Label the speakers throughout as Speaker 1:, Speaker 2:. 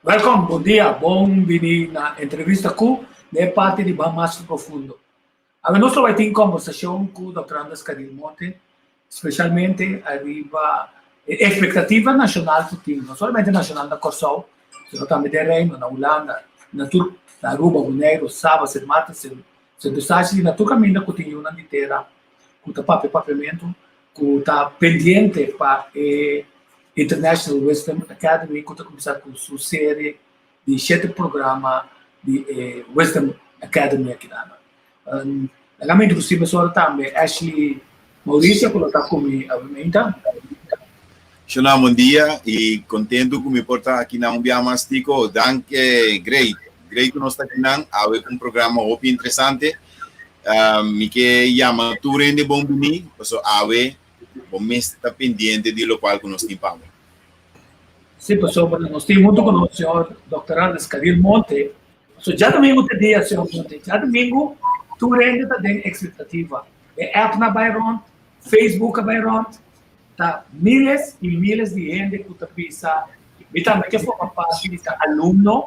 Speaker 1: Welcome, bom dia, bem-vindo na entrevista com a parte de mais profundo. Agora nós vamos ter uma conversação com o Dr. Anders Caril Monte, especialmente arriba expectativa nacional que tem, não somente nacional na Corsol, mas também de Reino, na Holanda, na Turquia, na Aruba, Bonaire, Saba, Sint Maarten, Sint Eustachio, na Turquia ainda que tem uma inteira, que está papiamento, que está pendente para International Wisdom Academy, que está começando com sua série de 7 programas de Wisdom Academy aqui na Legalmente, você pessoal também, Ashley Maurício, que está comigo, obviamente.
Speaker 2: Shona, bom dia e contento que me porta aqui na Mastico. Danke, great que nós está aqui na um programa muito interessante. Me que chama Turende Bombini, so ave, o mês está pendente de lo qual que nós temos.
Speaker 1: Sim, pessoal, nós temos muito com o senhor Dr. Anders Caril Monte. So, já domingo tem dia, senhor Monte. Já domingo, Turende está dentro expectativa. É app na Byron, Facebook na Byron, tá miles e miles de gente que está pensando. E também que forma parte de aluno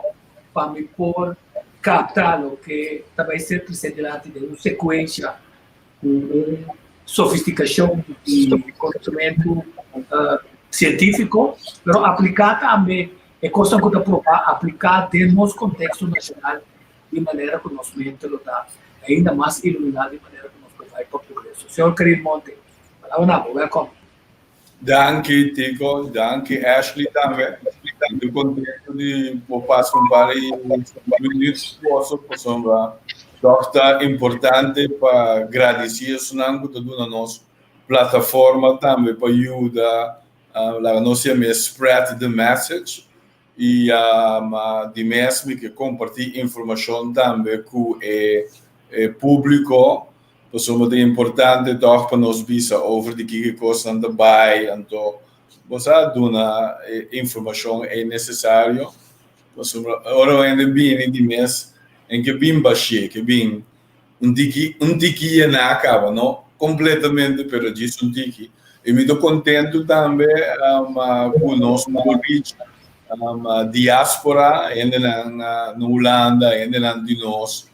Speaker 1: para me por captar o que vai ser presente de uma sequência com uma sofisticação de conhecimento científico, mas aplicar também é coisa que está provar aplicar dentro do contexto nacional de maneira que nós mente lo dá ainda mais iluminado de maneira que nós vai para o progresso. Senhor Caril Monte, palavra welcome.
Speaker 3: Danke, Tico. Danke, Ashley também. Estou contente de passar um par de minutos para doctor importante para agradecer o que está na nossa plataforma também para ajudar a nossa spread the message e de mesmo que compartilhar informação também com o público. Então, é importante para nós ver over de que coisa anda bem, então você dá informação é necessário. Ora ainda bem de mês em que bem baixo, que bem tiki na acaba, não completamente, pero disso tiki. E me estou contente também com o nosso convite, diáspora, ainda na Holanda, ainda de nós.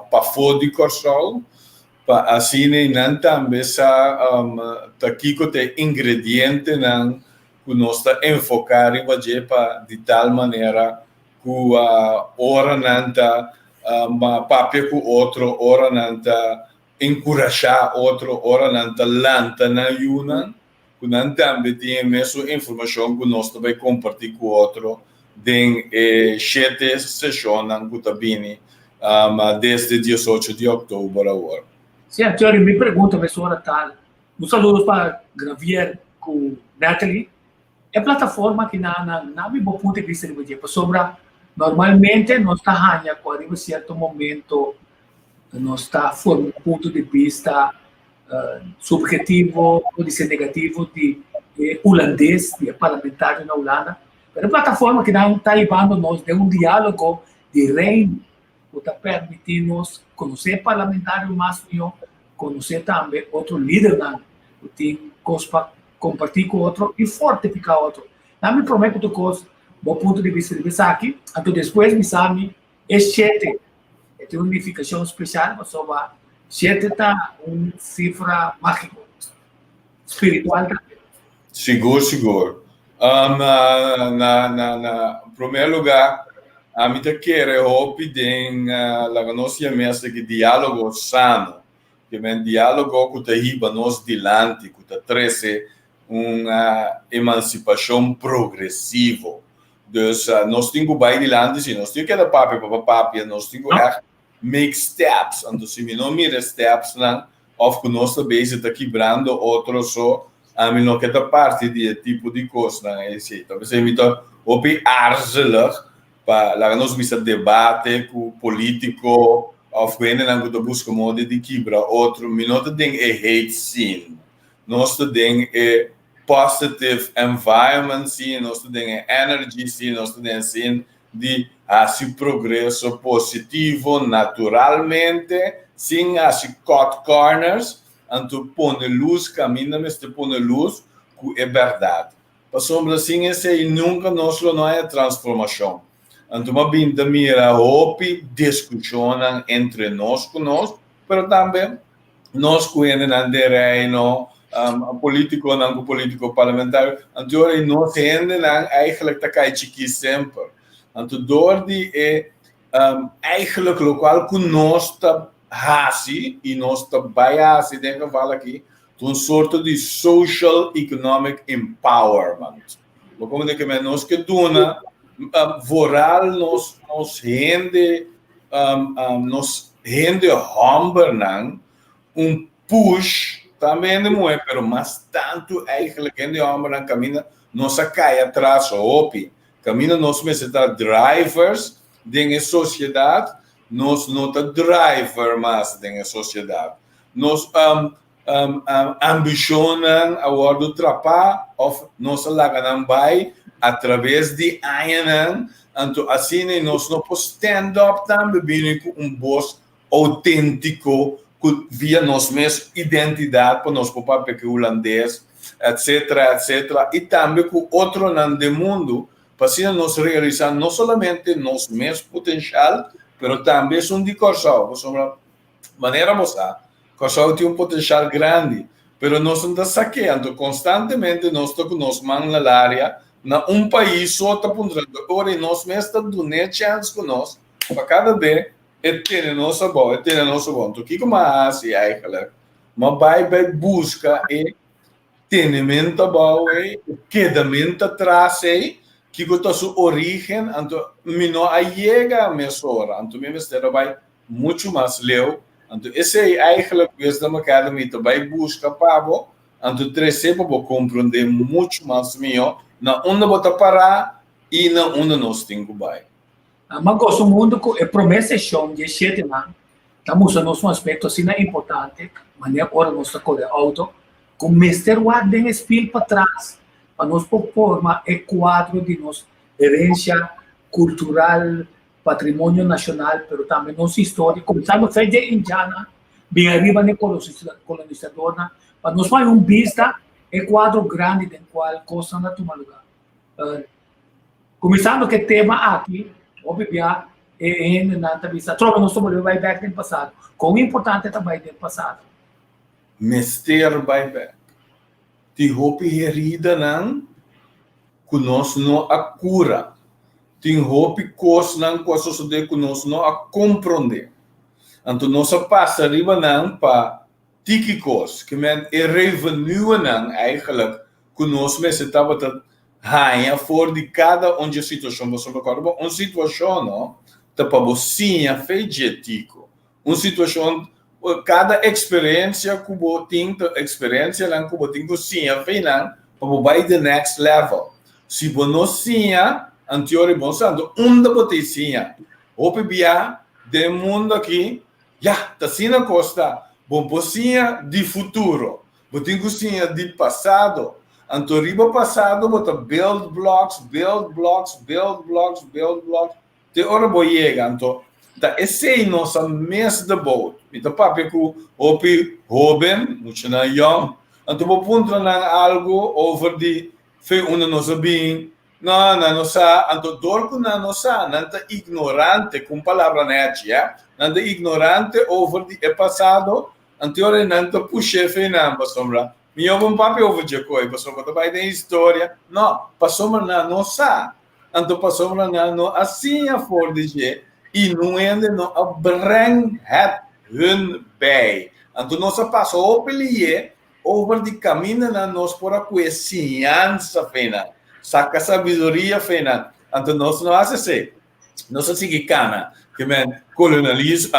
Speaker 3: Para fora de Corsol, para assim não também aqui que tem ingrediente não que nós está enfocar e fazer para de tal maneira que a hora não está papel com outro hora não está encorajar outro hora não está lanta na una que não também tem mesmo informação que nós também compartilhar com outro den 7 sessões na Gutabini desde 18 de outubro agora.
Speaker 1: Sim, a senhora me pergunta, professora tal. Um saludo para Gravier com Natalie. É plataforma que na meu ponto de vista de sobre normalmente nós está ganhando com um certo momento nós está formando um ponto de vista subjetivo ou de ser negativo de holandês, de parlamentário na Holanda. É uma plataforma que está levando nós de um diálogo de reino, que está permitindo nos conhecer parlamentário mais meu, conhecer também outro líder que tem coisas para compartilhar com outro e fortificar outro. Não me prometo que coisa, do ponto de vista de aqui, então depois me sabe, é 7. Tem uma unificação especial, mas sobre 7 está uma cifra mágica, espiritual também.
Speaker 3: Seguro. Na primeiro lugar, a mim quer pedir a nossa mesa de diálogo sano, que é diálogo que está nós dilante, que está trazendo uma emancipação progressiva. Então, nós temos que ir dilante, nós temos que dar papel, nós temos que make steps, então se não mira steps, ou que nós também está quebrando outros só. A mim não quer parte de tipo de coisa, né? Talvez eu me torne arzelig para nós missa debate com político ou que ainda não busca modo de quebrar outro. Me não tem hate scene, nós tem positive environment scene, nós tem energy scene, nós tem scene de progresso positivo naturalmente, sem cut corners. Então, põe luz, caminha, mas te põe luz, que é verdade. Sombra assim, esse nunca nós não é transformação. Então, uma binda mira hopi discussão entre nós conosco, mas também nós conhecemos na reino político não político parlamentar. Então, nós ainda eigenlijk tá cai chiqui sempre. Então, doordi é eigenlijk local que nós tá hasi e nós tá biasi, denk fala aqui, een soort de social economic empowerment. Maar como que nós que dona vooral nos hende hamber push também não é, pero mas tanto eigenlijk hende hamber camina nossa cai atrás opi camina nós mesmo drivers dentro sociedade nós nota driver mas dentro sociedade nós ambicionam a do trapa of nossa laganam by através de ayanang então assim nós não podemos stand up também com voz autêntico via nós mesmos identidade para nós papel que holandês etc etc e também com outro no mundo para assim nós realizar não somente nós mesmos potencial pero também um de coisa maneira mostrar Kosovo tem potencial grande, pero nós estamos saqueando constantemente nós tocamos mãos na área, na país só está apontando. Agora nós mesmos estamos dando chance conosco para cada vez ter nossa boa, ter nossa boa. Então, o que como a Ásia é aquela, mas vai busca e tenimento bom e quedamento atrás e que a sua origem, então não chega a mesura, então mesmo vai muito mais leu. Então, esse é eigenlijk Wisdom Academy também busca para então trazer para compreender muito mais melhor na onde você parar e na onde nós temos que ir.
Speaker 1: Mas o mundo é promessa de 7 anos, estamos usando um aspecto assim importante, mas agora nós estamos com auto, com Mr. Warden espírito para trás, para nós formar o quadro de nossa herência cultural, patrimônio nacional, pero também nossa história, começando desde indiana, bem arriba no colonizador, para nós fazer vista quadro grande do qual coisa não toma lugar. Começando que tema aqui, obviamente, na vista, troca nós estamos vai back no passado, como importante também do passado.
Speaker 3: Mister vai back. Ti hopi herida não, que nós não a cura. Tem hopi coisas não coisas de que nós não a compreender. Então nós passa riba não para tikikos que men revenue não eigenlijk que nós mesmo estava ganhar for de cada onde a situação você recorda uma situação não tá para você feito tico uma situação cada experiência que você tem experiência lá que você tem que sim feina para vai the next level se você não sim anterior bom santo onde você sim hope bia de mundo aqui já tá sim na costa bom você de futuro você tem que sim de passado então riba passado você build blocks de hora boa chega então tá esse é nossa mess de boat então papi que hope jovem muito na young então vou ponto na algo over de foi uma nossa bem não nossa então dorco na nossa não tá ignorante com palavra net já não tá ignorante over de passado anterior não tá puxe foi não sombra meu bom papi over de coi passou para vai ter história não passou na nossa então passou na no assim a for de e não ainda não bring het hun bij então nossa passou peli over de caminho na nós por a conhecência fena saca sabedoria fena então nós não assim nós assim que cana que men colonialismo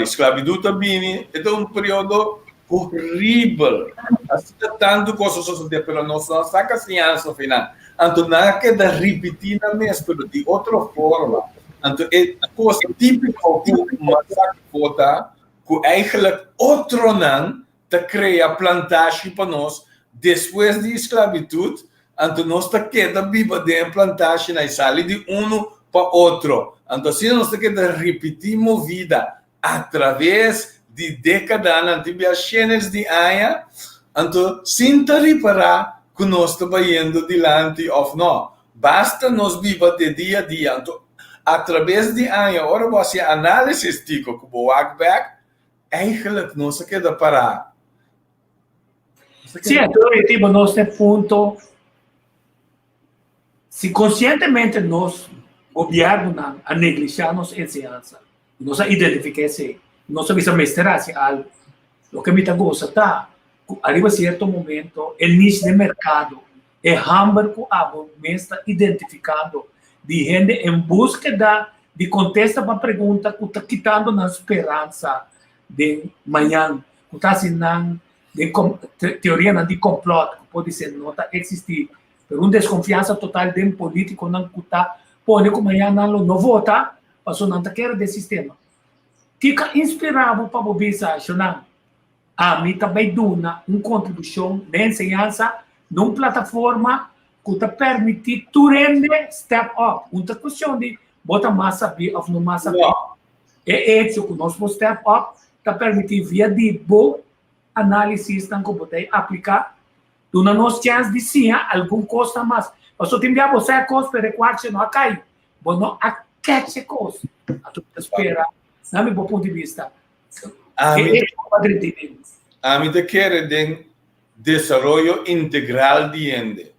Speaker 3: escravidão também é um período horrível assim tanto coisas suceder pero nós não saca ciência fena então não queda repetir na mesma de outra forma então é coisa típica que uma saca bota que eigenlijk outro não te cria plantagem para nós depois de esclavitud então nós te queda viva de plantagem e sai de um para outro então assim nós te queda repetimos vida através de décadas de viagens de anos então sem te reparar que nós estamos indo dilante ou não. Basta nós viver de dia a dia. Então, através de ano, agora você análise tico que o back, eigenlijk não se queda parar.
Speaker 1: Sim, tipo, nós temos ponto, se conscientemente nós, governo, a negligenciar nossa ensinança, nós identificar-se, nós precisamos mestrar-se algo, o que me gosta tá, arriba certo momento, o nicho de mercado, é hamburger que a mestra identificado de gente em busca de contesta para a pergunta que está quitando na esperança de manhã, que está assinando de teoria de complot, que pode ser não está existir, por uma desconfiança total de um político não que está pode que amanhã não vota, passou não quer do sistema. Fica inspirado para o mensagem, a mim também dá uma contribuição de ensinança numa plataforma que te permite tu render step up. Uma questão de botar mais saber ou não mais saber. É isso que nós vamos step up, te permite via de boa análise que você aplicar, dando nos chance de sim, algum custa mais. Mas se tem você a coisa para recuar, não cai. Mas não aquece coisa. A tu espera, na meu ponto de vista.
Speaker 3: A mim te quer de desarrollo integral de ende.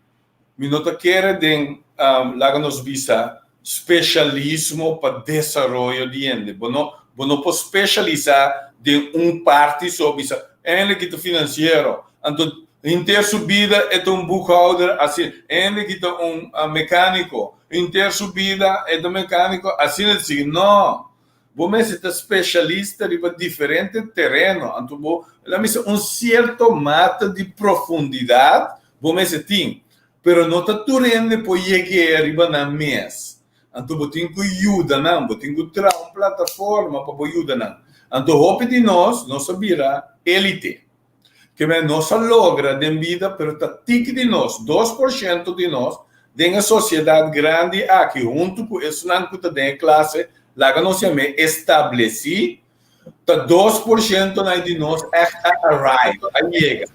Speaker 3: Mi não te quer de lá nos visa especialismo para desarrollo de ende. Bueno pode especializar de parte sobre isso. Ele que é financeiro. Então, inter subida é boekhouder, assim. Ele que é mecânico. Inter subida é mecânico, assim. Não. Você é especialista em diferente terreno. Então, você tem certo mata de profundidade. Você tem. Pero não está turendo para chegar na mesa. Então, você tem que ajudar, você tem que trazer uma plataforma para ajudar. Então, hope de nós vira elite. Que não se logra de vida, pero está tique de nós, 2% de nós, de uma sociedade grande aqui, junto com isso, não que tem classe, lá que nós chamamos estabeleci, está 2% de nós arrive, chega.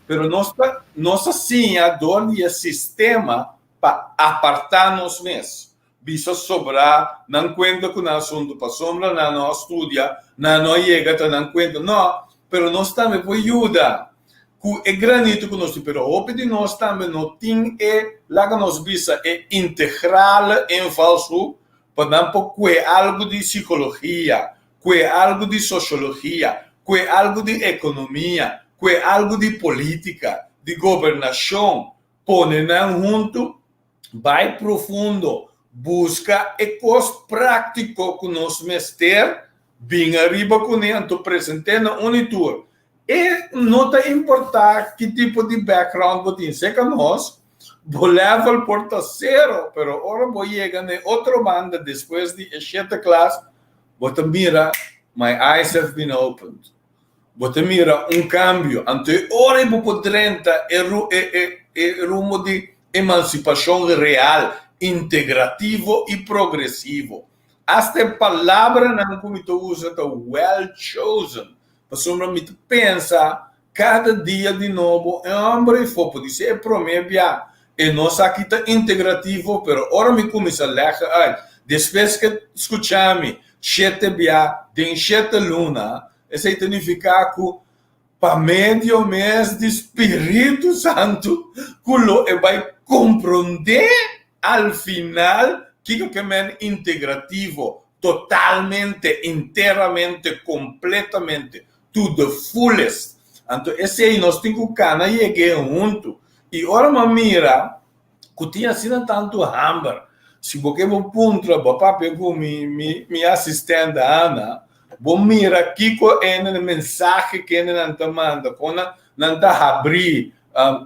Speaker 3: Pero nós assim, a dor de sistema para apartar nós mesmos. Bisa sobrar, não conta com o assunto para sombra, não estuda, não chega, não conta, não, pero nós também por ajuda. É granito que nós temos, pero o de nós também não tem, lá que nós bisa é integral em falso, para não pôr algo de psicologia, algo de sociologia, algo de economia, algo de política, de governação, põe junto, vai profundo, busca coisas práticas que nós mester, bem arriba com ele, então presente na Unitur. E não te importar que tipo de background você tem. Sei que nós, o level porta zero, mas agora vou chegar na outra banda, depois de 7 classe, você mira, my eyes have been opened. Você mira cambio. Então, agora eu vou entrar em rumo de emancipação real, integrativo e progressivo. Esta palavra não como tu usa, é well chosen. Para me pensar, cada dia de novo, é homem e fogo, pode ser promédio, e nós aqui está integrativo, mas agora me começa a ler, depois que escutamos, 7 dia, tem 7 luna, isso significa que para meio mês de Espírito Santo, que vai compreender al final que é integrativo, totalmente, inteiramente, completamente, to the fullest. Então, esse aí nós temos que cana chegar junto. E agora uma mira, que tinha sido tanto hamburger. Se você vou puntra, papai pegou minha assistente Ana, vou mira aqui com a mensagem que ele não manda, quando não está abrir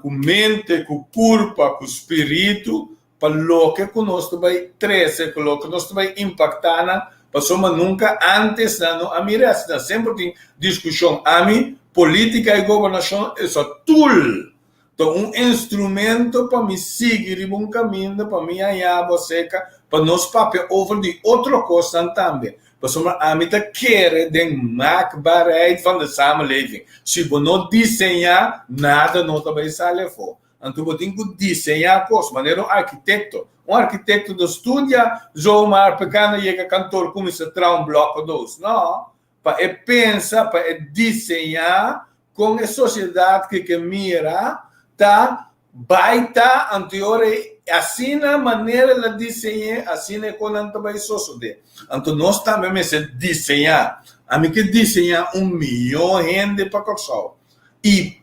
Speaker 3: com mente, com corpo, com espírito, para o que nós vai trazer, para o que nós vai impactar, passou nunca antes, não, a mira sempre tem discussão, a mim, política e governação é só tool. Então, instrumento para me seguir um caminho, para me ganhar seca, para nós papel over de outra coisa também. Para a mim quer de maakbaarheid van de samenleving. Se você não desenhar, nada não vai sair fora. Então, eu tenho que desenhar coisas, maneira um arquiteto. Um arquiteto de estudia, zomaar, pequeno, e que cantor começa a trazer um bloco dos. Não, para pensar, para desenhar com a sociedade que mira, tá, baita, anteriore, assim a maneira de desenhar, assim é quando a gente vai suceder. Então, nós também desenhar. A mim que desenhar 1 milhão de gente para o sol. E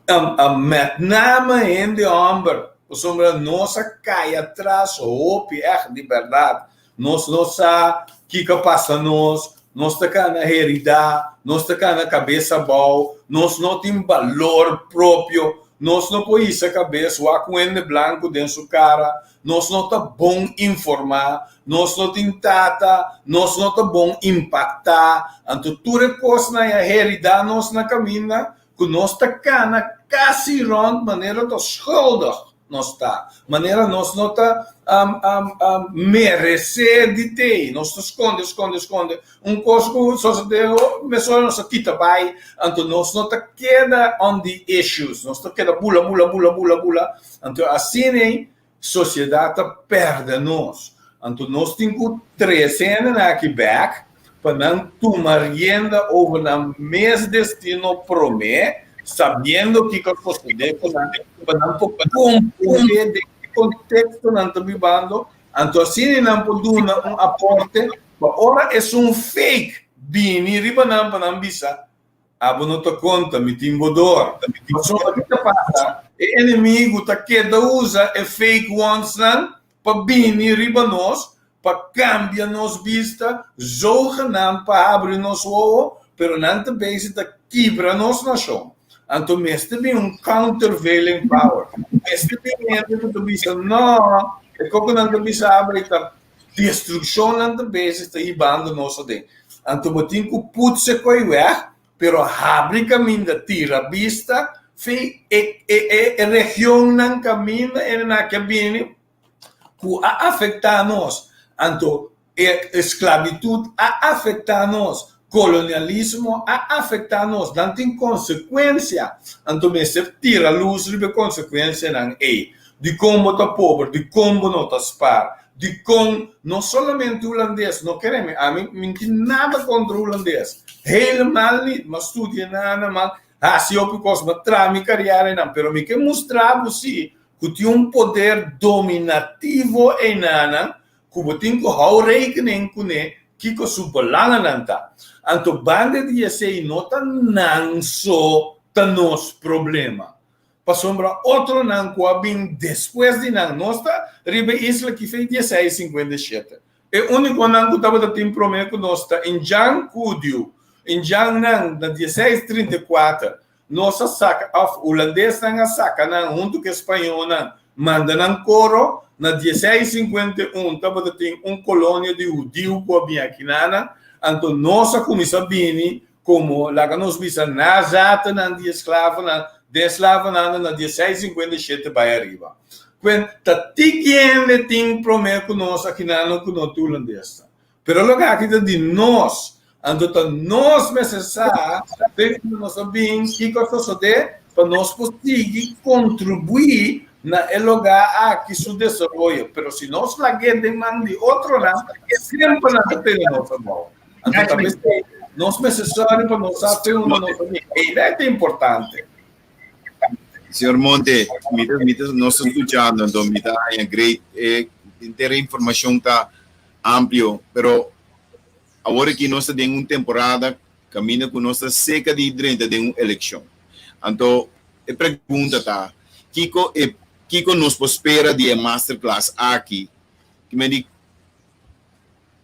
Speaker 3: met name gente homem, sombra nossa cai atrás, hope, de verdade. Nós não sabemos o que passa nós está na realidade, nós está na cabeça boa, nós não temos valor próprio, nós não podemos a cabeça, o acuende branco dentro da cara, nós não está bom informar, nós não temos tata, nós não está bom impactar, então tudo é coisa na realidade, nós na caminha, que nós está quase rond maneira de schuldig, nós está, maneira nós não está merecer de ter, nós esconde, coisa que só deu, mas só nós quita vai, então nós não está queda on the issues, nós está queda bula, então assim é sociedade perde nós, então nós temos 3 anos aqui back, para não tomar renda over o mês destino promete, sabendo que a sociedade para não compreender o contexto não está vivendo, então assim não pode dar um aporte, agora é fake, bini riba não para não bisa, abo não te conta, me timbodor, mas o que passa, o inimigo tá que usa é fake ones não, para bini riba nós, para cambiar nos vista, zogenaamd para abrir nos ogen, pero não também se da quebra nos nação. Então, mestre tem countervailing power. Mestre tem que bisa não, é como não bisa abrir a destruição não também está ibando nos de. Então, eu tenho que putse coi weg, pero abre caminho da tira vista, e região não caminha e na cabine que afeta nós. Então, esclavitud afeta nós, colonialismo afeta nós, não tem consequência. Então, você tira a luz de consequência de como está pobre, de como não está spar, de como, não somente o holandês, não queremos, a mim não tem nada contra o holandês, helemaal niet, mas estudia nada, mas se eu posso mostrar minha carreira, não, pero me quer mostrar você que tem poder dominativo em nada, que você tem que hou rekening com ele, que é seu belangen está. Então, bande de você não está não só tá nos problema. Para sombra outro não que bem depois de não, nós está riba isla que fez 1657. É o único não que estava tendo problema que nós está em Jan Kudio, em Jan não na 1634. Nossa saca, o holandês não saca não junto com o espanhol não, manda não coro. Na 1651, estava tendo colônia de judeu que havia aqui, então nossa comissão bini, como lá que nós vimos na jata, na de escravo, na 1657 vai arriba. Quando quem tem problema com nós aqui, não com nós holandês. Pero logo aqui de nós, então nós necessário, tem que nós bem que coisa de para nós conseguir contribuir na lugar aqui su desenvolvimento, pero se nós la demanda de outro lado, sempre na tem nossa mão. Então, talvez nós necessário para nós ter uma nossa ideia é importante.
Speaker 2: Senhor Monte, nós estamos escutando, então, é great, inteira informação está amplo, pero agora que nós temos uma temporada, caminha com nossa seca de hidrante de uma eleição. Então, a pergunta está, Kiko nos espera de masterclass aqui, que me diz,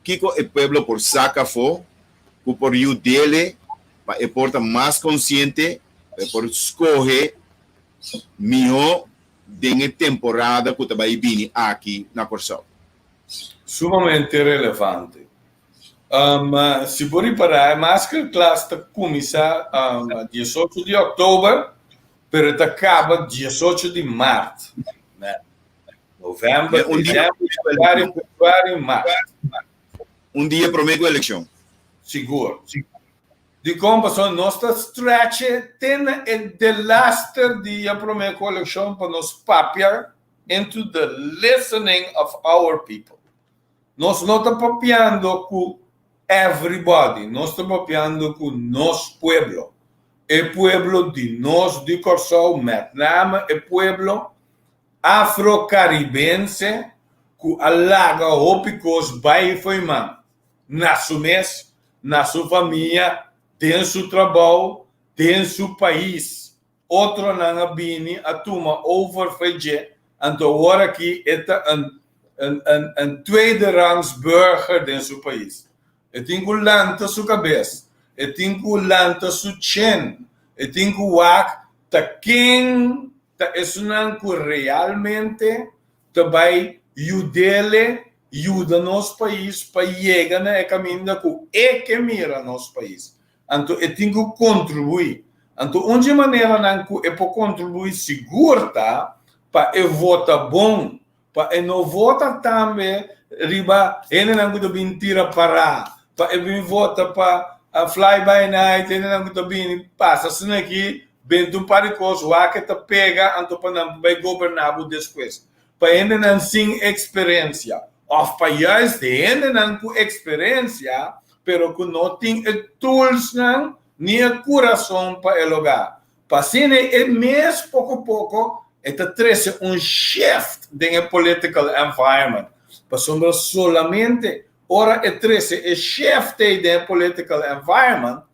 Speaker 2: Kiko é pueblo por saca fo, que por you dele, para porta mais consciente, por escolher melhor de temporada que vai vir aqui na Corsão.
Speaker 3: Sumamente relevante. Se por reparar, a masterclass está começar 18 de outubro, pero acaba 18 de março. Né? Novembro, dezembro, fevereiro, março.
Speaker 2: Dia primeiro da eleição.
Speaker 3: Seguro. de como só nossa stretch tem the laster dia para minha coleção para nos papiar into the listening of our people. Nós não estamos papiando com everybody, nós estamos papiando com nosso pueblo. O pueblo de nós, de Corsol, Vietnam, o pueblo afro-caribense, que alaga opicos vai foi man. Na sua mês, na sua família, tem seu trabalho, tem seu país. Outro não bini a turma overfeje, então agora aqui é um tweede rangs burger de seu país. E tem que lanta sua cabeça, e tem que lanta sua chin, e tem que wak ta quem ta esunan que realmente ta vai ajuda nosso país para chegar no caminho que mira nosso país. Então, eu tenho que contribuir. Então, onde maneira que eu posso contribuir segura para eu votar bom, para eu não votar também, riba, ele não tem mentira para eu votar para fly by night, ele não tem passa assim aqui, bem do paricos, o que te pega, então para não vai governar depois. Para ele não tem experiência. Of para juist ele não tem experiência, pero que não tem tools não, nem o coração para elogar. Para ser mês pouco a pouco, traz shift no political environment. Para sombra solamente, ora traz shift no political environment,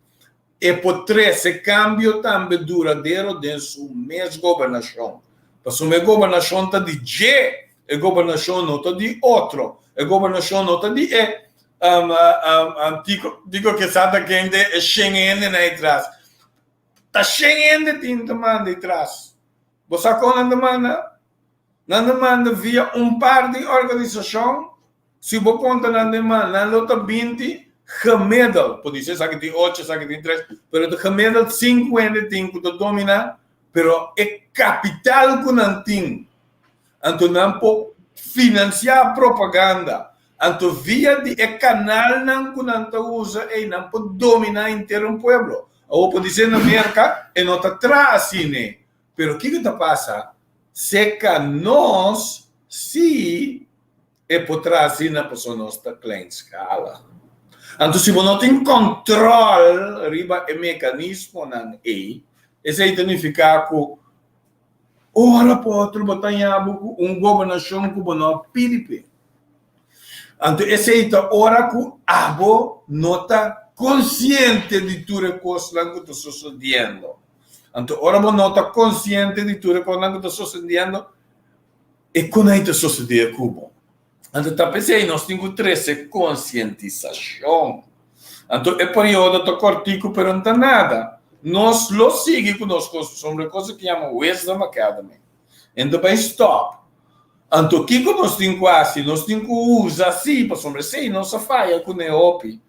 Speaker 3: pode trazer cambio também duradouro dentro sua mesma governação. Para sombra governação está de G, a governação não está de outro, a governação não está de E. Digo que sabe que ainda é Schengen aí atrás. Está Schengen de demanda atrás. Você não demanda via par de organização. Se você conta na demanda, não está 20 gemiddeld. Pode ser que tem 8, que tem 3, mas o gemiddeld 50 tem que dominar, mas é capital que não tem. Então não pode financiar propaganda. Então, via de canal não que não usa e não pode dominar inteiro um pueblo. Ou pode dizer na América e não está atrás assim, né? Pero o que está passando? Se que nós, se é por trás assim, na pessoa não está klein escala. Então, se você não tem controle riba o mecanismo não isso significa que ora pode botar governação que não pide. Então, essa é a hora que a abo não está consciente de tudo que está sucedendo. Então, ora não está consciente de tudo que está sucedendo e como está sucedendo em Cuba. Então, está pensando, nós temos que trazer conscientização. Então, o período está cortico, mas não está nada. Nós lo seguimos conosco sobre coisa que chama Wisdom Academy. Então, vai stop. Então, o que nós temos quase? Nós temos que usar assim, para sombrecer, nossa falha com a OP.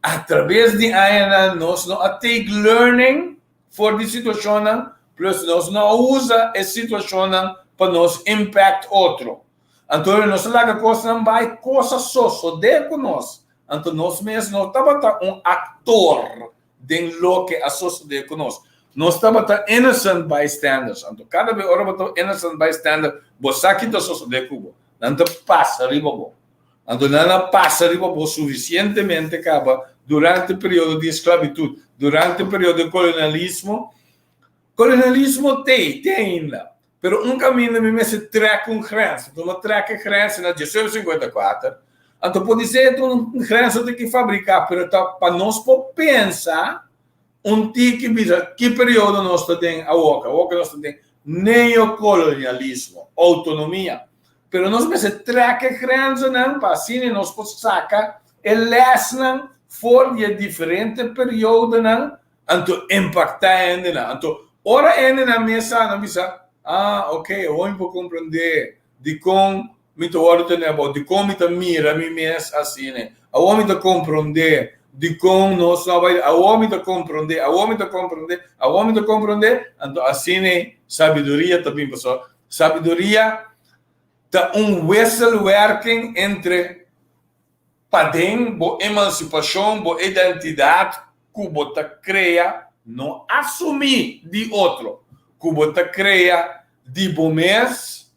Speaker 3: Através de ANA, nós não take learning for the situação, plus nós não usa a situação para nos impact outro. Então, nós larga coisa não vai coisa só de conosco. Então, nós mesmos não estamos ator de lo que associa conosco. Nós estamos innocent bystanders. Então, cada vez que estamos innocent bystanders, você aqui está sucedendo Cuba. Não passa riba bom. Então, não passa riba bom suficientemente acaba durante o período de esclavitud, durante o período de colonialismo. Colonialismo tem lá. Pero caminho me se treca grense. Então, uma treca grense na 1854. Então, pode ser que grense tem que fabricar, pero para nós pensar que período nós temos a Oca nós temos neocolonialismo, autonomia. Pero nós me se treca grense não, para assim nós podemos sacar e lesson for de diferente período não, então impactar ainda não. Então, ora ainda na mesa, na mesa. Ok, eu vou compreender de como me de como me mira me mês assim, né? Eu vou compreender de como nós vai, eu vou compreender, então assim, né? Sabedoria também, pessoal. Sabedoria tá whistle working entre padem, boa emancipação, boa identidade Cubo te crea, não assumir de outro. Cubo te crea de bom mês,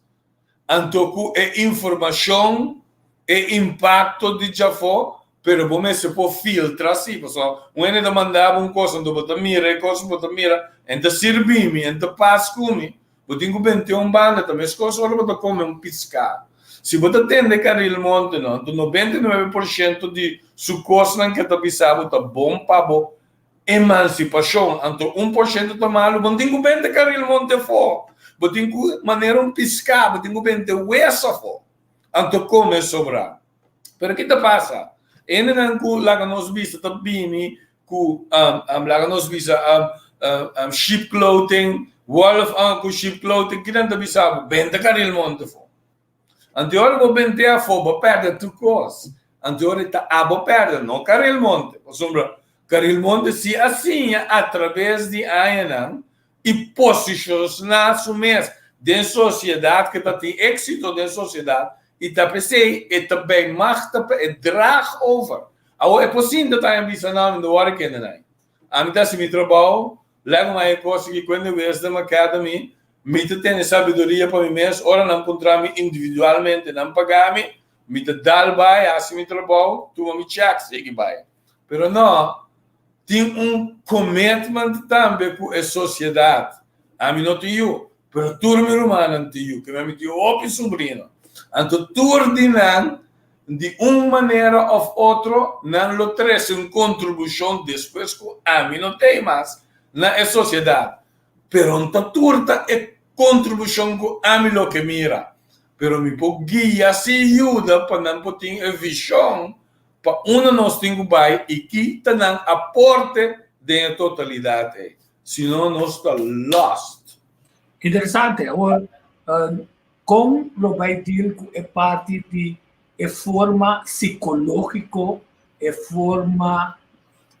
Speaker 3: então é informação, é impacto de já foi, pero bom mês se pode filtrar assim, pessoal. Um ainda mandava uma coisa, então você mira, então serve-me, então passa comigo. Eu tenho que ter um banda também, as coisas agora você come um piscar. Se você tem Caril Monte, não, então 99% de sucos que está pisado está bom para a emancipação. Então 1% está malo, você tem que ter Caril Monte fora. Você tem que maneira um piscar, você tem que ter o essa fora. Então come sobrar. Pero o que te passa? Ainda não lá que nós vista está bem, que lá que nós vista sheep clothing, wolf com sheep clothing, que não está pisado, bem de Caril Monte fora. Anterior vou bem a foba perde tu cos. Anterior está abo perde, não Caril Monte. Sombra Caril Monte se assim através de Aenan e posicionar-se mesmo dentro da sociedade que está tem êxito dentro da sociedade e está pensei e também mais e drag over. É possível estar em Bissanam no hora que não é. A mim está se me trabalho, levo uma coisa que quando eu vejo na academia me tem sabedoria para mim mesmo, ora não encontrar-me individualmente, não pagar-me, me dá o bai, assim me trabalho, tu me check, segue bai. Pero não, tem commitment também com a sociedade. A mim não tenho, pero tu me romano tenho, que me tenho opi sobrinho. Então, tu ordenando, de uma maneira ou outra, não lo traz uma contribuição depois que a mim não tem mais na sociedade. Pero não turta é contribuição que a mim lo que mira. Pero me pode guiar, se ajuda para não ter a visão para nós temos vai e que está não aporte da totalidade. Senão nós está lost.
Speaker 1: Interessante. Agora, como lo vai dizer que é parte de forma psicológica, forma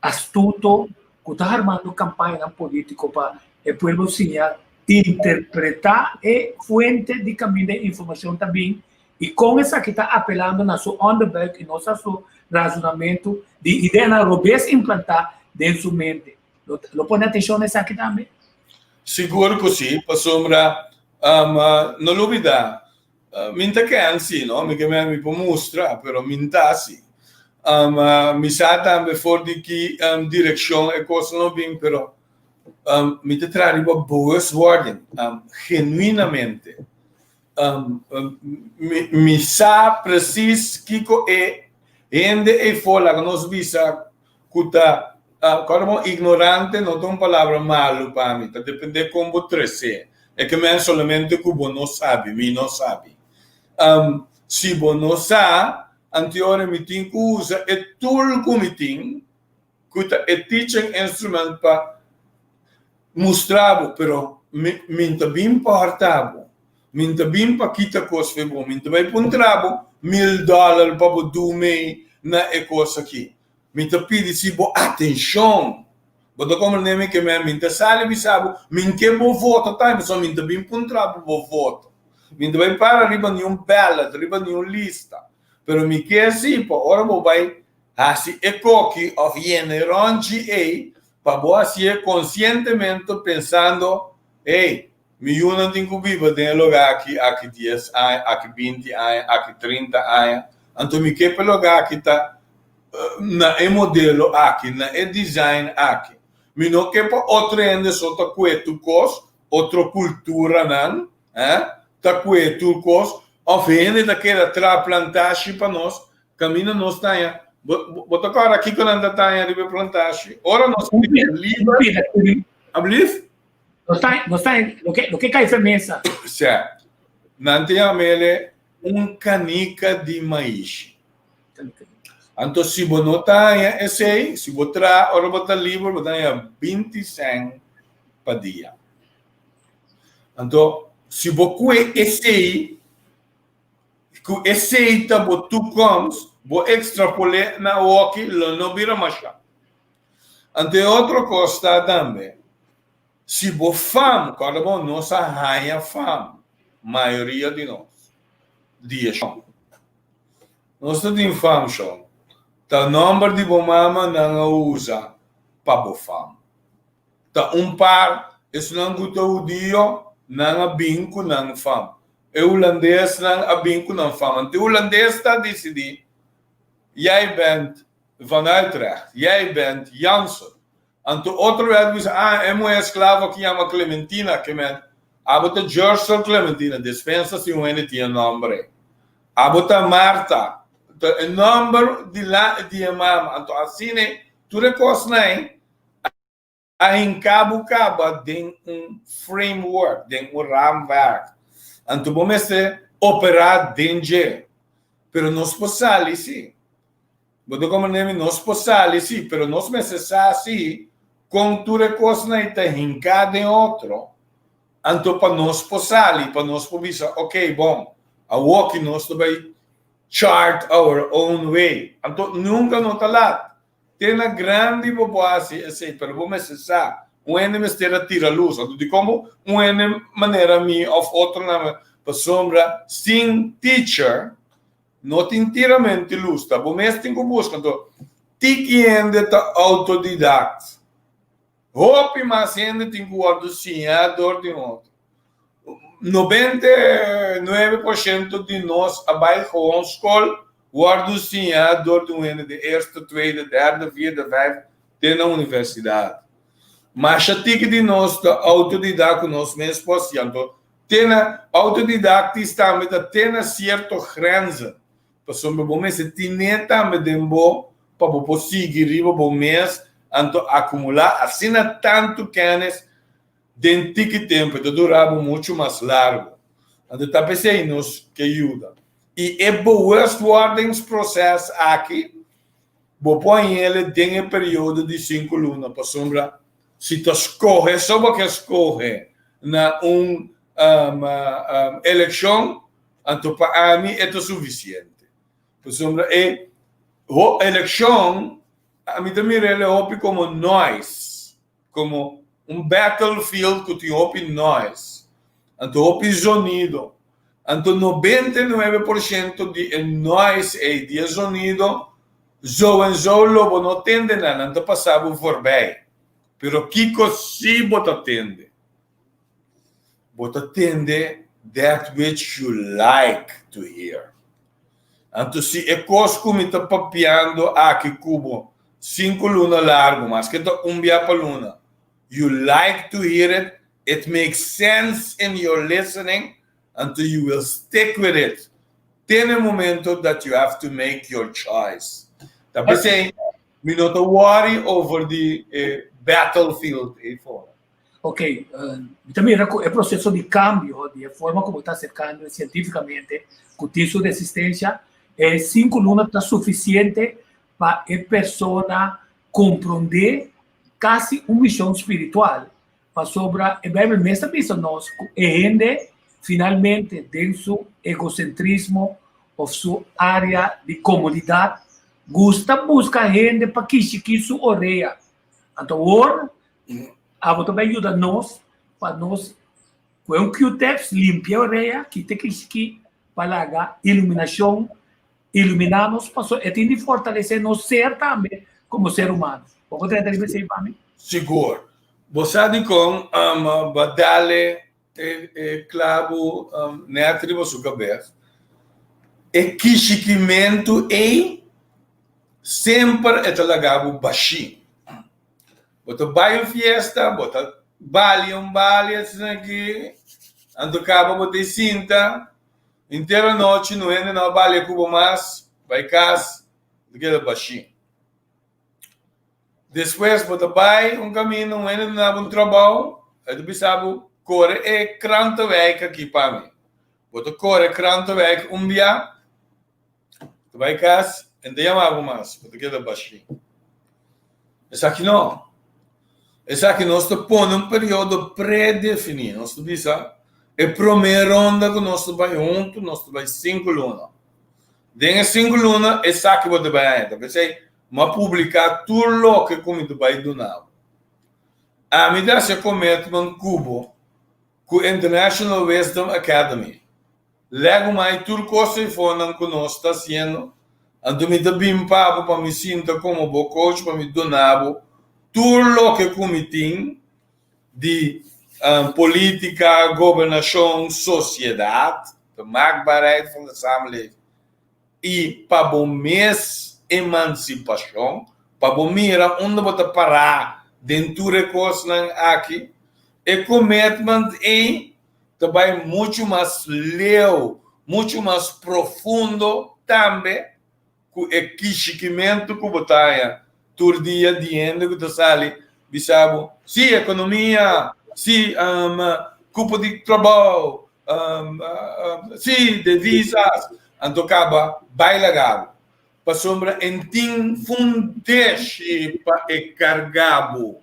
Speaker 1: astuto, que está armando campanha política para o povo señalar, interpretar e fuente de caminho de informação também, e com essa que está apelando na sua underback e nosso razonamento de ideia na robês implantar dentro da sua mente. Lo põe atenção nessa aqui também?
Speaker 3: Seguro que sim, para sombra, não duvida. Minta que é assim, não? Me pode mostrar, pero minta assim. Me sabe também fora de que direção é coisa não bem, pero me te traz boas ordens, genuinamente. Me sabe preciso que é onde é fora que nós visa que como ignorante não tem uma palavra malo para mim, depende como você é que men solamente que você não sabe, me não sabe. Se você não sabe, anterior me tem que usar é tool que me tem, que é teaching instrument para mostrar, pero me também importava. Me também para quitar coisa bom, me também para trabo $1,000 para dormir na coisa aqui. Me pedi se bo atenção. Bodo como nem que me sale me sabe, me que bo voto tá, mas me também para trabo bo voto. Me também para riba nenhum ballot, riba nenhum lista. Pero me que assim, para ora bo vai assim coque of yeneronji para bo assim conscientemente pensando, me não tem que viver dentro do lugar aqui 10 anos, aqui 20 anos, aqui 30 anos. Então, me que pelo lugar aqui tá na modelo aqui, na design aqui. Me não que para outro ende só tá cueto cos, outra cultura não, tá cueto cos, ou ende daquela plantagem para nós, caminho nós tá aí. Bota agora aqui quando anda tá aí de plantagem. Ora nós livre. Abliv?
Speaker 1: Não está lo que cai mesa.
Speaker 3: Certo. Não tem a mele canica de maíz. Então, se você não tem esse, se você traz, ora você livre, você tem 20 cents por dia. Então, se você esse está tu comes, você extrapolar na walkie, não vira mais. Então, outra coisa também. Se você fama, cada um nós arranha fama, maioria de nós, dias. Nós temos fama, o número de bomama não usa, para o fam. Tá par, isso não guta o dia, não a binco, não fam. O holandês não a binco, não fam. O holandês está decidido, jij bent van Utrecht, jij bent Janssen. En de andere werd gezegd, é uma esclava que chama Clementina, que men, abota George Clementina, dispensa se um ene tinha nome. Abota Marta, o nome de imam, então assim, tu reconhece, a encabo caba de framework, de raamwerk. Então, vamos operar dentro, pero nós possamos, sim. Bodo como nome nós possamos, sim, pero nós necessitamos, sim, com tu reconhece te hincado em outro, então para nós possamos, para nós podermos, ok, bom, a walk nós também chart our own way. Então, nunca não está lá. Tem uma grande população, assim, pero vamos necessitar, mistério tira luz. Então, de como maneira minha, ou outra nome, para sombra, sem teacher, não tem inteiramente luz, tá? Vamos tem que buscar, então, tem ainda tá autodidata. Hope, mas ainda tem que guardar dor de outro. 99% de nós abaixo homeschool guardam dor de de eerste, tweede, derde, vierde, vijfde, tem na universidade. Mas a tique de nós da autodidata nós mesmos possiamos. Tem autodidata está met tem certa grenze. Pessoal, vamos ter também dembo para conseguir bom mês, então acumular assim tanto kennis dentro de tempo, de durar muito mais largo. Então, tá pensando nos que ajuda. E é bom esse processo aqui, vou pôr ele dentro do período de 5 lunas, para sombra, se tu escolhe, só porque escolhe na eleição, então para mim é suficiente. Para sombra, a eleição, a mim também ele como nós, como battlefield que tem nós. Então, o sonido. Então, 99% de nós é de sonido, lobo não tende nada, então passava forбей. Pero Kiko sim bota tende. Bota tende that which you like to hear. Então, se é coisa como está papiando aqui cubo, 5 lunas largo, mas que está dia para luna. You like to hear it, it makes sense in your listening, until you will stick with it. Tem um momento that you have to make your choice. Tá pensando, me not worry over the battlefield.
Speaker 1: Ok, também é processo de cambio, de forma como está cercando cientificamente, com sua resistência, 5 lunas está suficiente para a pessoa compreender quase uma missão espiritual. Para sobre a Bíblia mesmo diz nós, gente finalmente dentro do seu egocentrismo ou sua área de comodidade, busca gente para que sua orelha. Então, ora, a também ajuda nós, para nós, com um Q-tips, limpar a orelha, que tem que para iluminação, iluminar-nos, é de fortalecer nos ser também, como ser humano. Pouco tem que dizer para mim?
Speaker 3: Seguro. Você de com badale clavo neatribo sua cabeça. Equipamento é sempre talagabo baixinho. Bota baile fiesta, bota baile assim aqui, ando cabo bota cinta, inteira noite não é na baile cubo mais, vai casa, daquele baixinho. Depois bota vai caminho, não é na trabalho, aí tu pensava corre cranta weg aqui para mim. Bota corre cranta weg dia, tu vai casa, ainda chamava mais, bota aquele baixinho. Essa aqui não. Essa aqui nós estamos pondo período pré-definido. Nós estamos dizendo, é a primeira ronda que nós estamos juntos, nós estamos 5 lunas. Dentro de 5 lunas, essa aqui você vai entrar. Você vai publicar tudo o que você vai donar. A medida se comete um cubo com a International Wisdom Academy. Lego mais tudo que nós estamos fazendo. Então, me dá bem papo para me sinta como coach, para me donar tudo que comitim de política, governação, sociedade, de maakbaarheid van de samenleving, e para o mês emancipação, para o mira onde você parar dentro de coisas aqui, e commitment em também muito mais leu, muito mais profundo também, com o equilibramento que você tem, todo dia diante que você sai, bisabo, se economia, se cupo de trabalho, se divisas, então acaba bailagado. Para sombra em tim fundeixe para cargabo.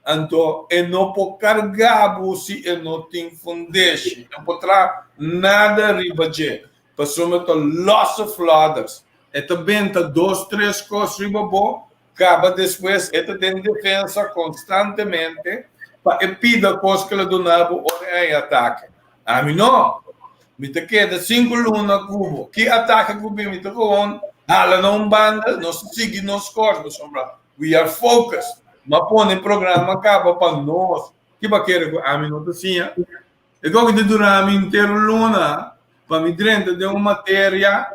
Speaker 3: Então, não pode cargar se não tem fundeixe. Não poderá nada riba de. Para sombra to lots of flooders. E também tá 2, 3 coisas riba bom. Acaba depois, tem defesa constantemente para evitar coisas que ele donava em ataque. A mim não. Me te queda 5 lunas cubo. Que ataque cubo me te com hala não banda, nós seguimos nos corpos, sombra. We are focused. Mas põe o programa acaba para nós. Que vai querer a mim não assim. E como que durar a mim inteiro luna para me dentro de uma matéria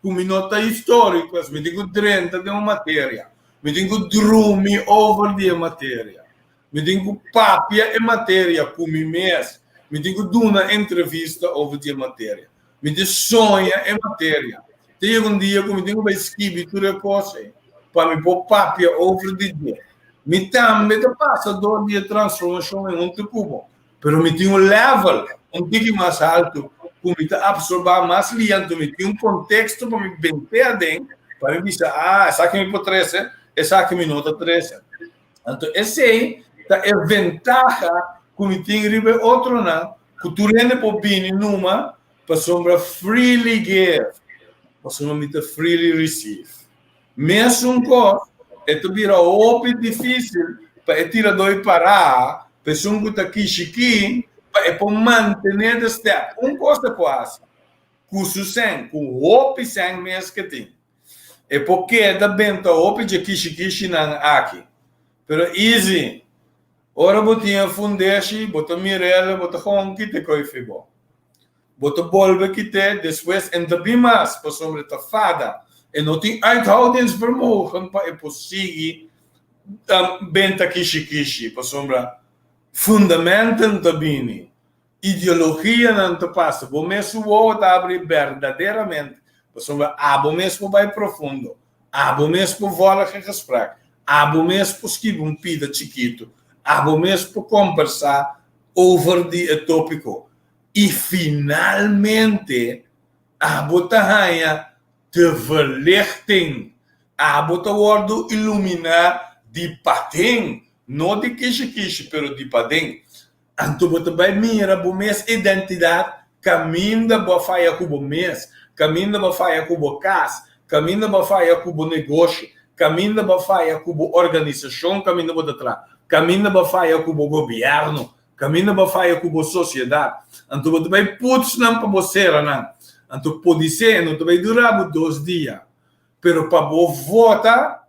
Speaker 3: com nota histórica, me digo dentro de uma matéria. Me digo drume over de matéria. Me digo papia e matéria com mim mesmo. Me digo duna entrevista over de matéria. Me digo sonha e matéria. Tem dia que eu tenho que escrever toda coisa para me pôr papia over de dia. Me também passa 2 dias de transformação em cubo. Mas me tem level, pouco mais alto, que me absorver mais lento, me tem contexto para me benzer dentro, para me dizer, essa aqui me pôr 13, essa aqui me nota 13. Então, esse é a ventaja que me tem ribe outro, não? Que tu rende por bem numa, para sombra freely give. Você não me freely receive. Mesmo coisa, é vira óbvio difícil para tirar 2 parar, pessoa que está aqui chiquinho, para manter the step. Coisa quase. Com sucesso, com óbvio sem mesmo que tem. É porque da benta óbvio de kishi não aqui. Pero easy. Ora botinha fundeshi, bota mirela, bota honki te coi fibo. Bota bolbe que te, depois ainda bem mais, para sombra ta fada. E não tem uithoudingsvermogen para conseguir benta kishi, para sombra fundamenten também. Ideologia não te passa. Bom mesmo o abre verdadeiramente. Para sombra, bom mesmo vai profundo. Bom mesmo vola que gesprek. Bom mesmo esquiva pida chiquito. Bom mesmo conversar over the tópico. E finalmente, a botahanha te verlichting. A botawardo iluminar de patem. Não de kishi, pero de patem. Então, bota vai mira bo mes identidade. Caminho da boa faia com o mês. Caminho da boa faia com o casa. Caminho da boa faia com o negócio. Caminho da boa faia com a organização. Caminho da boa trás. Caminho da boa faia com o governo. Caminho para fazer com a sociedade. Então, você vai putz não para você, não. Então, pode ser, não vai durar 2 dias. Pero para você votar,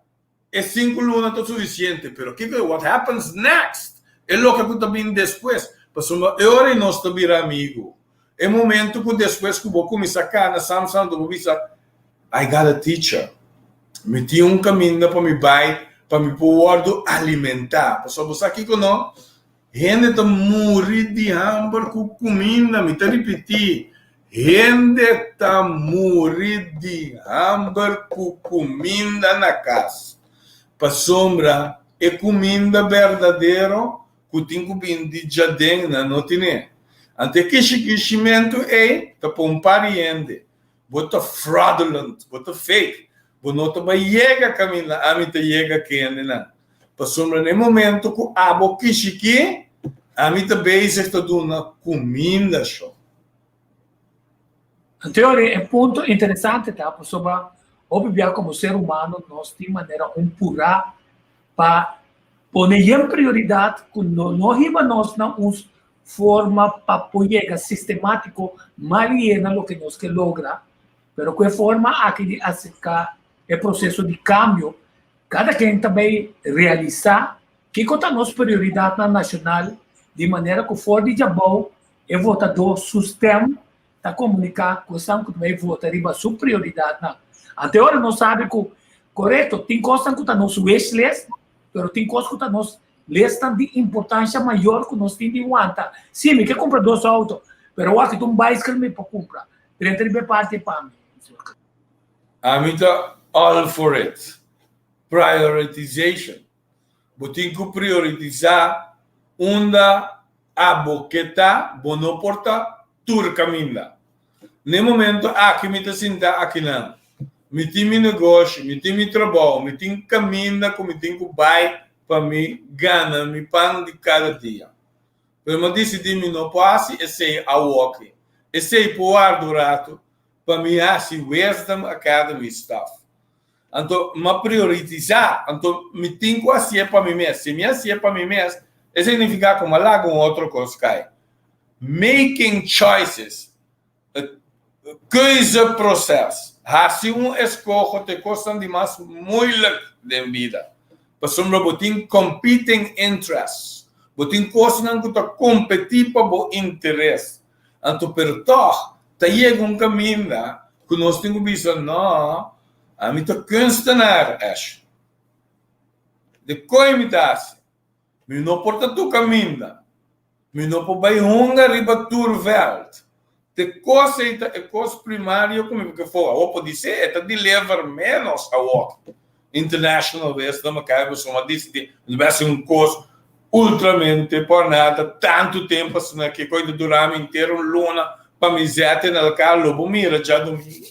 Speaker 3: 5 lunas é suficiente. Pero what happens next? É o que também depois. Porque eu e nós também amigo. É momento que depois que eu começar a sacar na Samsung, eu vou dizer, I got a teacher. Me tinha caminho para me vai, para me poder alimentar. Porque você aqui que não. Gente tá morrendo de hambre com comida, me tá repetir. Gente tá morrendo de hambre com comida na casa. Para sombra, é comida verdadeira que tem que vir de jardim, não tem. Até que esquecimento é, tá para um pariente. Bota fraudulent, bota fake. Bota vai chega a caminhar, a mim tá chega aqui, não. Para sombra, no momento que a boca chique, a mim também se está dando comida só.
Speaker 1: Então, é um ponto interessante, tá? Sobre, obviamente, como ser humano, nós temos maneira purar para pôr em prioridade que nós temos uma forma para poder sistemático mariana o que nós que logra, mas que forma aqui acercar o processo de câmbio, cada quem também realizar que conta a nossa prioridade na nacional, de maneira que for de jabão, o votador sistema está comunicar com o que vai votar riba sua prioridade. Até agora não sabe que, correto, tem coisas que está nosso wish list, mas tem coisas que está nosso lista de importância maior que nós temos de aguentar. Sim, me quer comprar 2 autos, mas eu acho que tu não vai escrever para comprar. Dentro de parte para mim.
Speaker 3: I'm all for it. Prioritization. Botin que priorizar onda a boqueta bono porta tur caminda. No momento aqui me tá sinta aqui não. Me tem meu negócio, me tem meu trabalho, me tem caminda, como me tem que vai para me ganhar me pão de cada dia. Mas eu decidi me não passe e sei a walk. E sei poar do rato para me assim Wisdom Academy stuff. Então, me priorizar, então me tem que assim para mim mesmo. Se me assim para mim mesmo, isso significa como lá com outro coisa cai. Making choices. Keuze processo. Se escolhe te coisa de mais moeilijk de vida. Para sombra botin competing interests. Botin coisa não que competir para o interesse. Então, per toch, tá chega caminho que nós temos que pensar, não, a mim tá kunstenaar is. De coimitatie. Me não porta tu caminho. Me não pode bij honger riba tur veld. De coisa é coisa primária como que for. Ou pode ser, é de levar menos a walk. International Wisdom Academy, uma disse, vai ser coisa ultramente por nada, tanto tempo assim, que coisa durar inteiro luna para me zete na cara, lobo mira já domingo.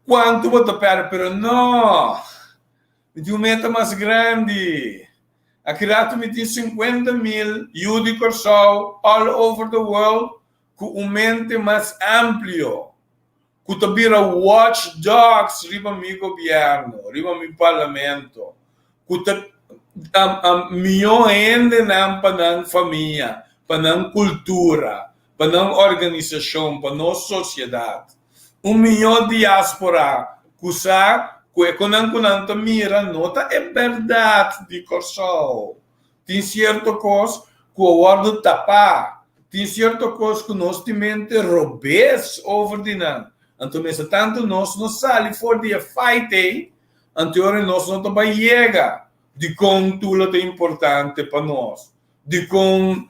Speaker 3: Quanto vou tapar, pero não, me tem meta mais grande. Aqui rato me tem 50,000 Yudi Corsol all over the world com mente mais amplo. Que tabira watchdogs riba mi governo, riba mi parlamento. Que milhão ainda não para a família, para a cultura, para a organização, para a nossa sociedade. 1 milhão de diáspora, que quando mira, nota é verdade de Corsol. Tem certa coisa que o guardo tapar, tem certa coisa que nós temos robês over de não. Então, tanto nós não saímos fora de fight, então nós não também chega. De como tudo é importante para nós, de como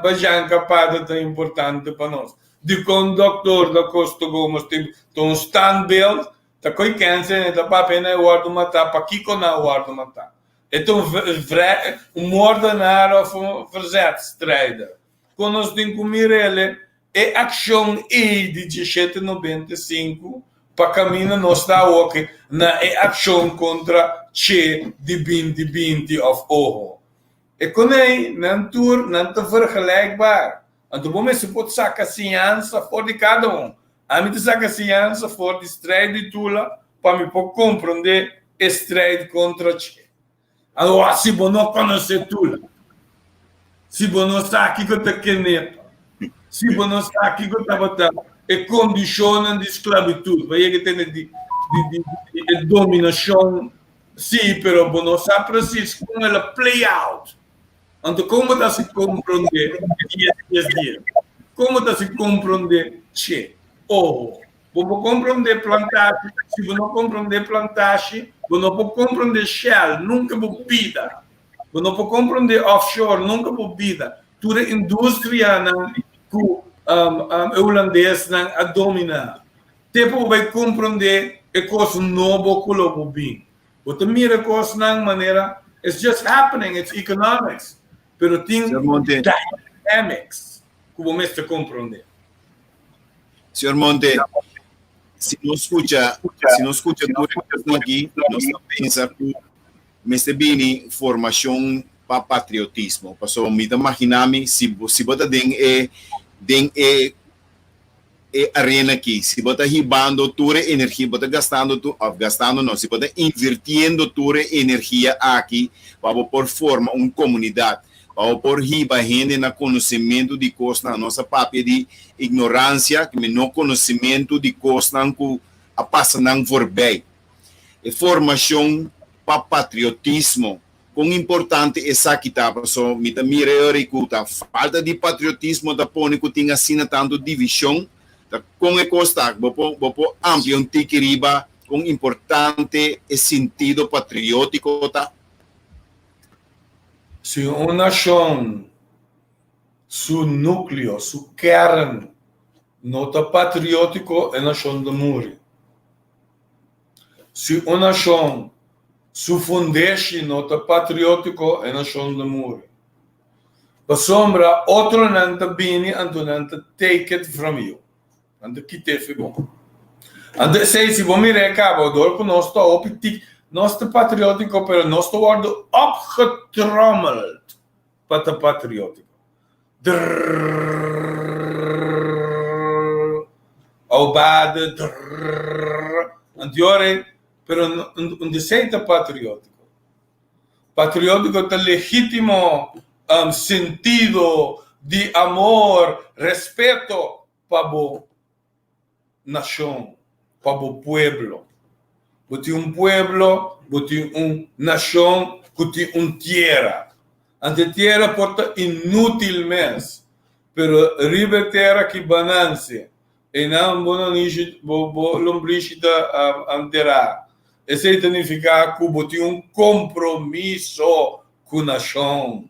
Speaker 3: Bajanca Pada é importante para nós, de como doutor da Costa Gomes tem um standbill, tá com câncer, tá para pena o guardo matar, para que não o guardo matar. Então, ordenar ou fazer trader. Quando nós temos que mirar ele, é ação E de 1795, para caminhar nós está ok na ação contra Che de 2020 of Oho. E com aí, não te vergelijkbaar. Então, vamos se pode sacar ciência fora de cada A mim te saca ciência fora de strijd de tula para me poder compreender a strijd contra Che. Agora, se você não conhece tula, se você não sabe que você quer, se você não sabe que você vai e condiciona de esclavitud, vai que tem de dominação, sim, pero você não sabe preciso como ela play out. Então, como está se compreender dia? Como está se compreender Che? Você compreender plantagem, se você não compreender plantagem, você não pode compreender Shell, nunca vou vida. Você não pode compreender offshore, nunca vou vida. Toda a indústria que holandês a dominar. Depois vai compreender a coisa nova que eu vou bem. Você mira a coisa de maneira, it's just happening, it's economics. Pero tem dynamics que você compreender.
Speaker 2: Senhor Monte, se não escuta tudo aqui, nós pensamos que Mr. Bini formação para patriotismo. Passou me imaginar-me se você tem arena aqui, se você ribando toda energia, você gastando não, se você invirtiendo toda energia aqui para por forma uma comunidade, para por riba gente na conhecimento de coisas na nossa papel de ignorância, que não conhecimento de coisas que a passa não for bem. E formação para patriotismo quão importante essa que tá, so me tá mira a falta de patriotismo da pone que tinha assim tanto divisão, tá com é costa, bopo amplo um tiquiriba com importante e sentido patriótico tá.
Speaker 3: Se uma nação, seu núcleo, seu kern, não está patriótico, é a nação de morrer. Se uma nação, seu foundation não está patriótico, é a nação de morrer. Para sombra, outro não está bem, então não está take it from you. Então, que te fico. Então, se você me recaba, door que nós está optiek, nós está patriótico, pero nós está worden opgetrommeld para estar patriótico. Aubade, antiore, pero não deseita patriótico. Patriótico é legítimo sentido de amor, respeito para a nação, para o pueblo. Você pueblo, você nação, que tem tierra. Ante tierra porta inútil mes, pero ribe terra que banance, e não lombrichita antera. Isso significa que você compromisso com a nação.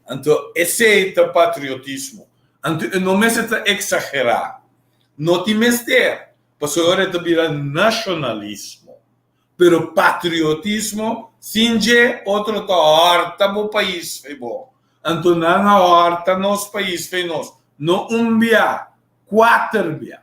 Speaker 3: Então, esse é o patriotismo. Então, não me se exagerar. Não te mestre. Porque agora é nacionalismo. Pero patriotismo, singe outro ta horta bo país foi bom. Então, não horta nos país foi nós. Não bia, 4 bia.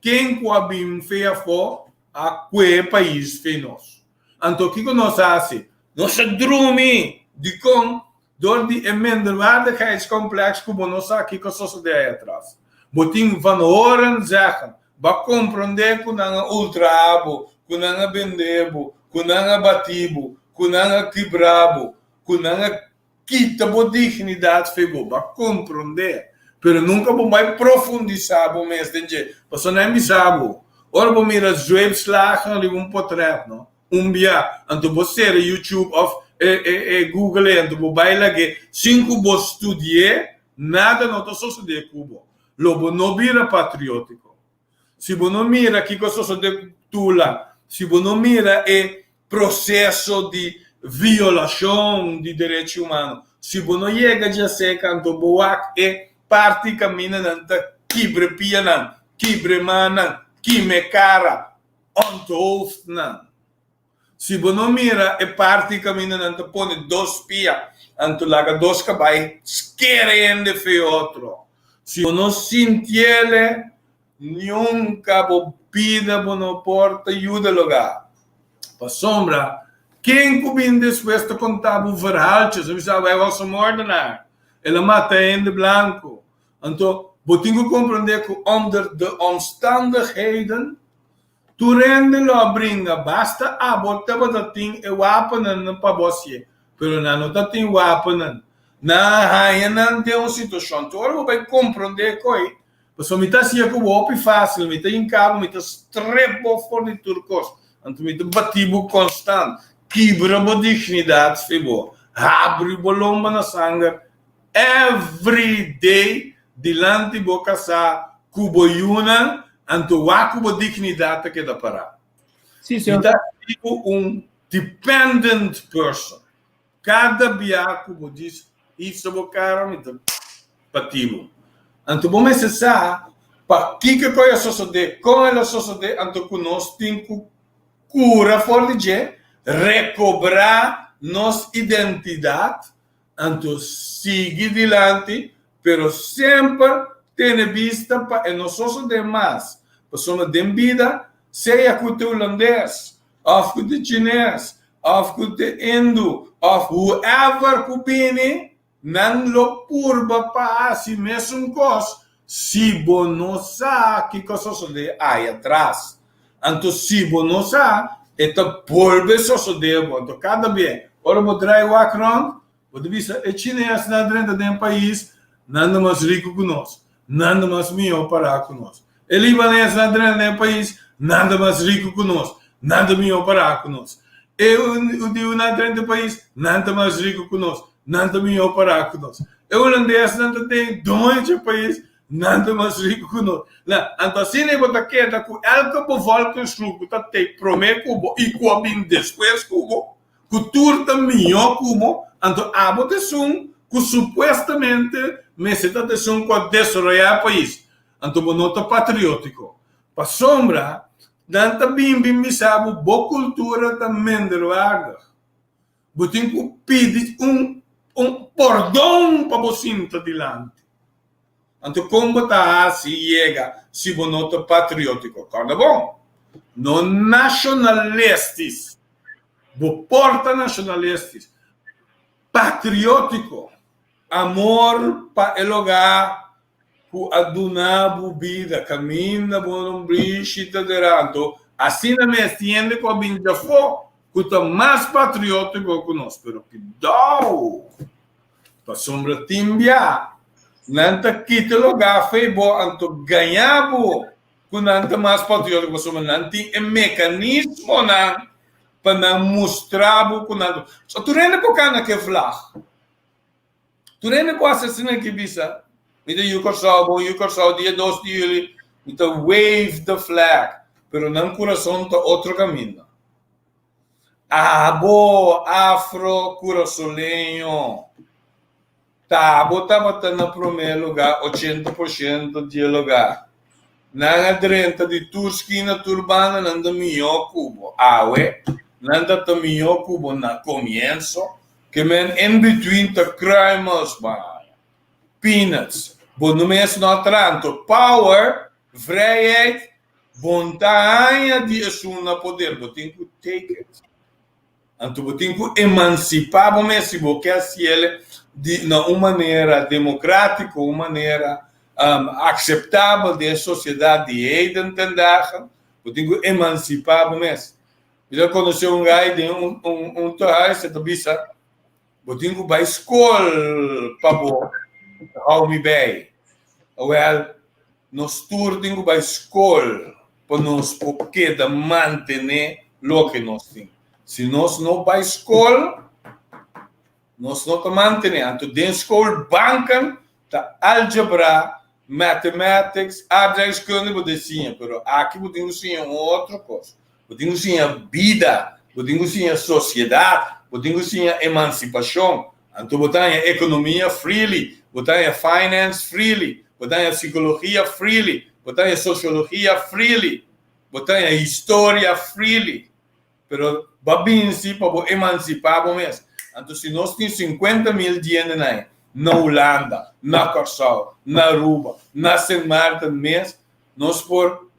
Speaker 3: Quem coabim feia for, a que país foi nós. Então, o que nós fazemos? Nós drumi de com door die minderwaardigheidscomplex como nós aqui com a sociedade atrás. Botin van horen zeggen, ba compreender que não ultra abo, que não bendebo, que não batibo, que não quebrabo, que não quita a dignidade fego, ba compreender. Pero nunca vou mais profundizar, bom mês de dia. Passou nem me sabe. Ora vou mirar zweepslagen ali portret, não? Bia, então você YouTube of Google, então vou bailar que 5 vou estudar, nada não estou estudando Cuba. Lobo não vira patriótico. Se você não mira que coisa de tula, se você não mira processo de violação de direitos humanos, se você não chega a ser canto boac parte caminha nanta kibre pianan, kibre manan, kime cara, onto hoofd nan. Se você não mira parte caminha nanta põe 2 pia, anto laga 2 cabai, querendo fe outro. Se você não sintiele, nunca vou pida, não porta ajuda lugar. Para sombra, quem cubin depois de contar o verhaltje, você sabe, é o moordenaar. Ele mata em de blanco. Então, você tem que compreender que onder de omstandigheden, tu rende lo bringa, basta a botar para ting e wapenen para você. Pero não tem wapenen. Na raia não tem uma situação. Tu agora vai compreender que você me está assim com o opi fácil, me está em cabo, me está strepo for de turcos. Então, me está batido constante. Quebra a dignidade, febo. Abre o bolomba na sangue. Every day, dilante boca sa cuboiuna, anto wakubo dignidade que dá para.
Speaker 1: Sim, senhor.
Speaker 3: Então, dependent person. Cada biaco diz, isso é cara, me dá pativo. Anto bom necessário, para que a sociedade, com a sociedade, anto que nós temos cura for de recobrar nossa identidade, anto sigue dilante, pero sempre tem vista para nós demais. Pessoas de vida, seja que o holandês, ou que o chinês, ou que o hindu, ou whoever que viene, não lo purba para si mesmo coisa, se você não sabe que coisa aí atrás. Então, se você não sabe, então purba sociedade. Então, cada vez, ora vou trazer o acrón, você vê, é chinês na dentro do país, nada mais rico que nós, nada mais melhor para conosco. Ele libanês na dentro do país, nada mais rico que nós, nada melhor para conosco. O de um 30 país, não está mais rico que nós, não está melhor para que nós. O holandês não tem 2 país, não está mais rico que nós. Então, assim, eu vou ter que elke bevolkingsgroep dat tem primeiro cubo e quabin depois cubo, que turta melhor cubo, então a votação que supostamente me se está com a desarrollar o país. Então, uma nota patriótico. Para sombra, danta bim sabe boa cultura também de roada. Botem que pedir perdão para você estar dilante. Então, como está se chega se uma nota patriótico? Corda bom? Não nacionalistas. Porta nacionalistas. Patriótico. Amor para o lugar. Que adunar a vida. Caminha por um briche de ranto. Assim não me entende com a binda fo. Que está mais patriótico que nós. Pero que dá. Para sombra timbia. Nanta kita lugar foi bom. Então ganhava. Que nanta mais patriótico. Para sombra nanti mecanismo na. Para mostrar que nanta. Só tu rende por cá naquele flag. Tu rende por assassino que bisa. Met de Yucosau, dia 2 de julho, met de wave the flag, pero não coração tá outro caminho. Abo afro curaçolenho, tá, botava na primeiro lugar, 80% de lugar. Na adrenta de Turquina turbana, não da melhor cubo. Awe, não da melhor cubo na começo, que men in between the crimes, peanuts. Bom, no mês não tanto power, vrijheid, vontade de assumir poder, bom, tem que take it. Então, tem que emancipar, bom, mas se você quer se ele de uma maneira democrática, uma maneira aceitável da sociedade de entender, tem que emancipar, bom, mas eu conheci gajo de terraço, você também sabe, tem que ir para a escola, para how me bem. Well, nós turnos para a escola para nos porque de manter o que nós temos. Se nós não para a escola, nós não mantemos. Então, dentro da escola, banca, tá álgebra, mathematics, abstração, pode ser, mas aqui pode ser outra coisa. Pode ser vida, pode ser sociedade, pode ser emancipação. Então, botar a economia freely, botar a finance freely, botar a psicologia freely, botar a sociologia freely, botar a história freely. Pero, babin si para emancipar o mês. Então, se nós temos 50 mil dias na Holanda, na Curaçao, na Aruba, na Sint Maarten mês, nós por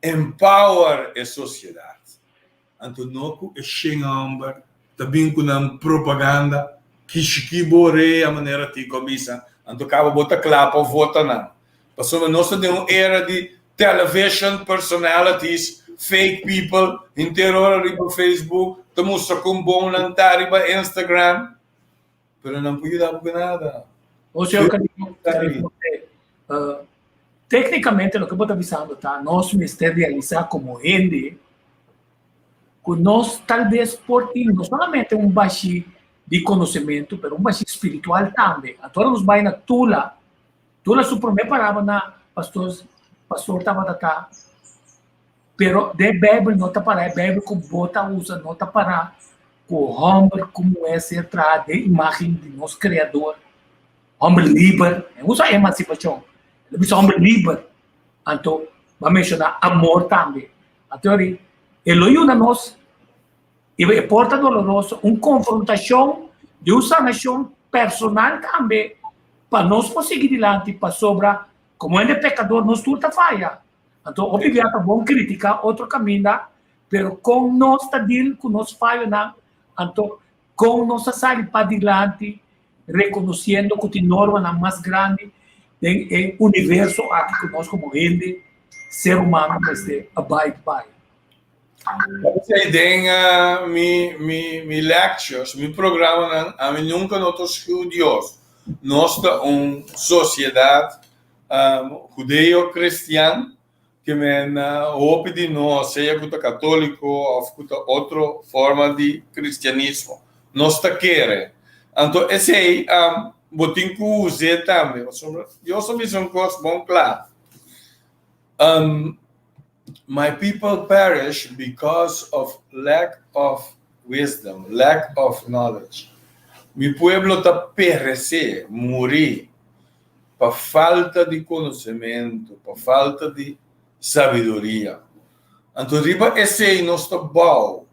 Speaker 3: empower a sociedade. Então, nós é xengamber, também com a propaganda, que bore a maneira de começar. Então, acaba botar claro para votar não. Passou nós temos uma era de television personalities, fake people, interior no Facebook, te mostra com bom lantar no Instagram, mas não pode dar por nada.
Speaker 1: Ou seja, tecnicamente, o que eu estou avisando, tá? Nós me realizar como gente, que nós talvez por ti, não somente baixo de conhecimento, mas baixo espiritual também. Agora nós vai na Tula sua primeira palavra na pastor estava cá, pero de Bíblia não está para, a Bíblia que bota usa não está para, o homem como é ser traz de imagem de nosso Criador, homem livre, usa emancipação, ele diz homem livre, então vai mencionar amor também. Então ele ajuda nós, e porta doloroso, uma confrontação de uma sanação personal também, para nós conseguir adiante, para sobrar, como ele é pecador, nós tudo falha. Então, obviamente, é bom criticar outro caminho, mas com nós está dizendo que nós falhamos, então, com nossa saída para adiante, reconhecendo que tem norma mais grande do universo aqui que nós como gente, ser humano, este abide by.
Speaker 3: Você tem me lectures, me programa, a mim nunca notos estudiosos. Nós temos uma sociedade judeo-cristiana que men hope de nós, seja kuta católico ou kuta outra forma de cristianismo. Nós tá querendo. Então, esse aí, botin que usar também. Eu sou um coisa bom, claro. My people perish because of lack of wisdom, lack of knowledge. Mi pueblo está perecer, morrer, por falta de conhecimento, por falta de sabedoria. Então, esse é nosso bom,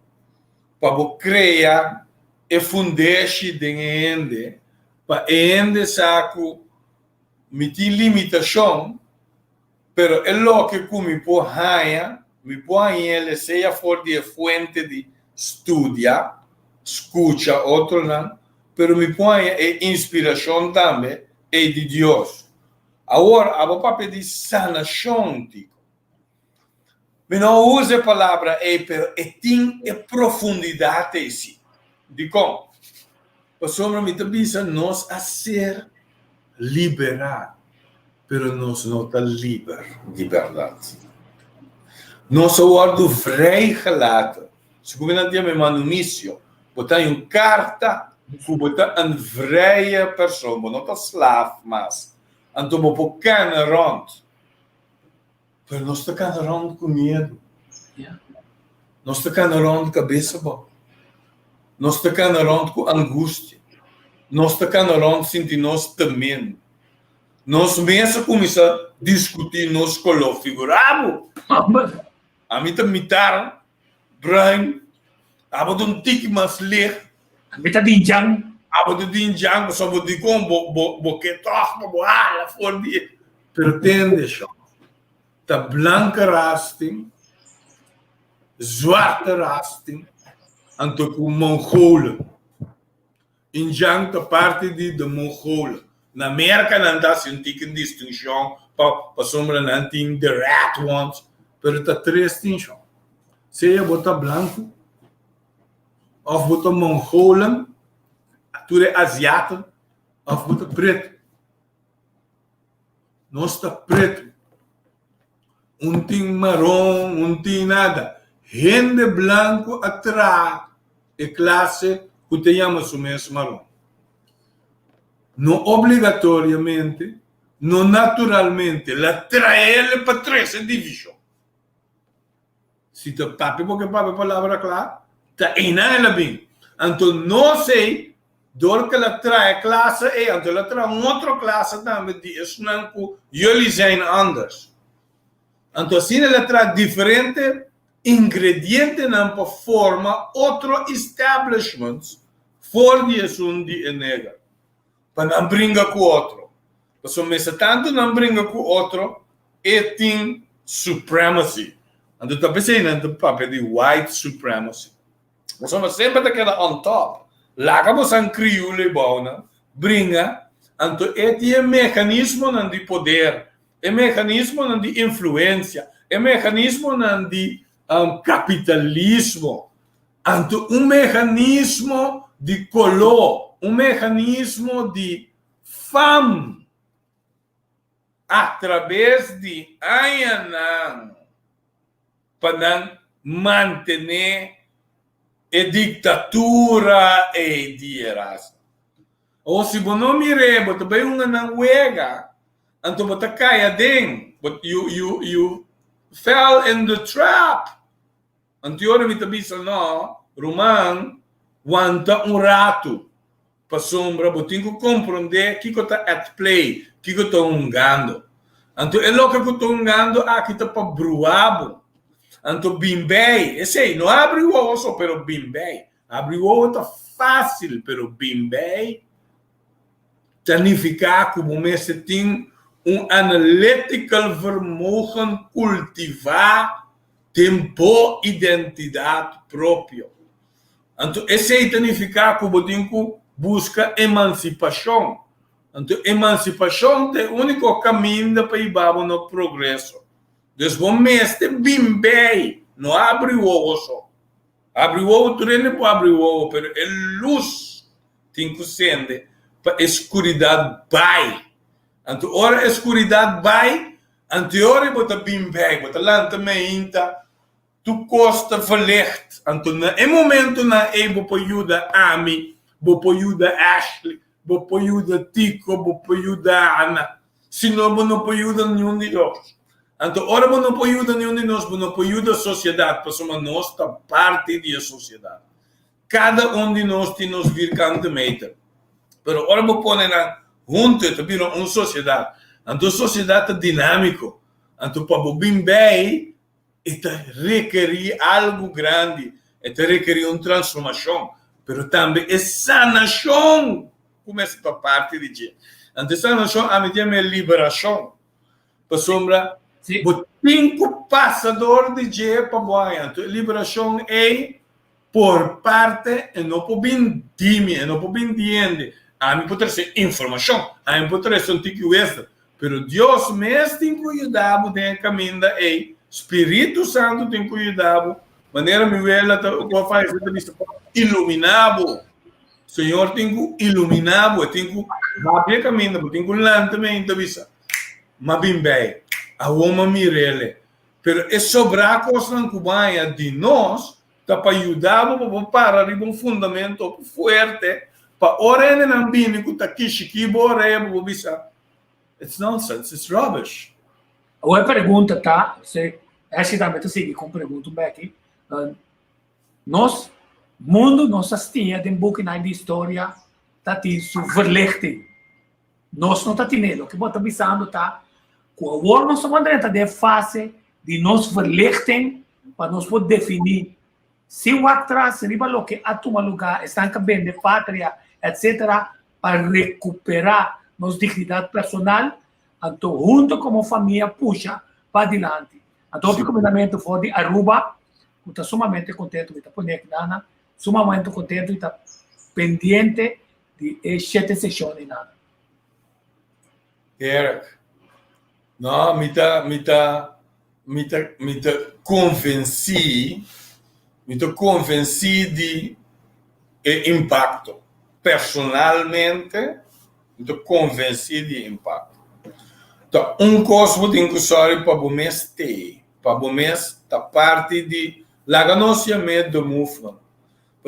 Speaker 3: para criar e fundar-se de para ende saco, me tem limitação, pero é lo que me põe ele seja for de fonte de estudiar, escuta outro não, pero me põe inspiração também é de Deus. Agora, a papel de sanação, tico. Me não usa a palavra pero tem profundidade esse. De como? Para sombra me tambisa nós a ser liberar, pero nós não está liber de verdade. Nós worden vrij gelaten. Se como não me manda missio, botar carta, botar vrije persoon, não está slaaf mas. Então vou cana rond. Pero nós está cana rond com medo. Nós está cana rond cabeça bom. Nós está cana rond com angústia. Nós está cana rond sentir nós temendo. Nós mesmo começamos a discutir nos color figurado. A mim também mitaram, Brian, abo de tique mais ler.
Speaker 1: A mim tá dinjang.
Speaker 3: Abo de dinjang, só vou dizer como boquete, lá fora de. Pretende, só. Tá branca rasting, zwarte rasting, anto com Mongolen. Injang tá parte de Mongolen. Na América não dá se tique distinção para sombra não tem the rat ones, pero tá três distinção. Seja bota branco, ou bota Mongolen, tudo é asiático, ou bota preto. Nós tá preto. Tem marrom, tem nada. Gente branco atrás é classe que tenhamos o mesmo marrom. Não obrigatoriamente, não naturalmente, la trae para três divisão. Se tu papi, porque papi palavra clara, tá ela bem. Então, não sei, dor que ela traz classe e então ela traz outra classe também, de isso não que eles são anders. Então, assim ela traz diferente ingrediente não para formar outro establishments for de assunto de nega. Para não brincar com o outro. Porque se tanto não brinca com o outro, e tem supremacy. Então, está pensando no papel de white supremacy. Mas sempre daquela on top. Lá que você é crioulo e bom, brinca. Então, é mecanismo de poder, é mecanismo de influência, é mecanismo de capitalismo. Então, mecanismo de color, mecanismo de fama, através de Ayanang, para manter a ditadura e dieração. Ou se você não mire, você vai não wega, então você cai dentro, but you fell in the trap. Anterior me também não, Roman, wanta rato, para sombra, você tem que compreender que está at play, que está jogando. Então, é o que está jogando aqui está para bruabo. Então, bimbei, esse aí, não abre o osso, pero bimbei. Abre o osso está fácil, pero bimbei, significa como você tem analytical vermogen cultivar tempo identidade própria. Então, esse aí significa que você busca emancipação. Então, emancipação é o único caminho para ir no progresso. Então, você bem bem, não abre o osso. Abre o osso, tu não pode abrir o osso, mas a luz tem que ser para a escuridão vai. Então, ora a escuridão vai, Anterior bota bem bem, bota lanta meinta, tu costa verlicht. Anto na em momento na vou ajuda Ami, vou ajuda Ashley, vou ajuda Tico, vou ajuda Ana. Se não vou ajuda nenhum de nós. Então, ora não ajuda nenhum de nós, não ajuda a sociedade, porque nós está parte da sociedade. Cada de nós tem nos vir cantamento. Mas ora vou pôr na junto, está vindo uma sociedade. Então, a sociedade é dinâmica. Então, para o bem bem, requer algo grande, requer uma transformação. Mas também é sanação. Começa para parte de gente. Então, sanação, a medida é liberação. Para sombra, o cinco passador de dia para boa. Então, liberação é por parte, e não por bem time, e não por bem diante. A mim pode ser informação, a mim pode ser um tico extra. Pero Deus mesmo tem cuidado de caminho da Espírito Santo tem cuidado. Maneira me vela o faz iluminado. Senhor tem iluminado, tem que abrir caminho, tem que lançamento visa. Mas bem, a uma mirele. Pero é sobrar coisa na cubanha de nós, tá para ajudar para arriba um fundamento forte, para orar no ambiente que tá aqui chiquibo, visa. It's nonsense, it's rubbish.
Speaker 1: A pergunta tá, se também seguir com pergunta aqui. Nós mundo nós assistia de boek na história tá tem su verlichting. Nós não tá tendo, o que bota pensando tá, com a war nós estamos dentro da fase de nós verlichting para nós poder definir se o atrás riba lo que a tomar lugar está bem de pátria, etc, para recuperar nossa dignidade personal, então, junto como família, puxa para adiante. Então, o recomendamento foi de Aruba, eu estou sumamente contente de estar conectado, sumamente contente de estar pendente de 7 sessões.
Speaker 3: Eric, não, me convenci de impacto. Personalmente, estou convencido de impacto. Então, coisa que tem que usar para o mês ter, para o mês da parte de laganosciamento do movimento.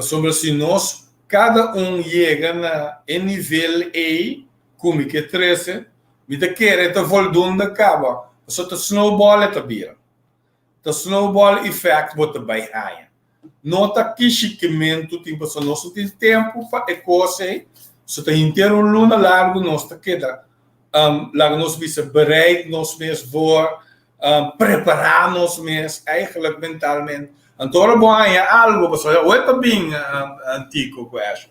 Speaker 3: Sobre se nós, cada chega na nível A, como que 13, me quer te voldoende acaba. Só te snowball é tabira. Te snowball effect bota by high. Nota que chiquimento tem para nós tem tempo para coisa. Se tem inteiro luna largo nós tá queda. Lá nós bisa bereid nós mesmo voor preparar nós mesmo eigenlijk mentalmente. Então ora bom é algo, pessoal. Hoje tá bem antigo com isso.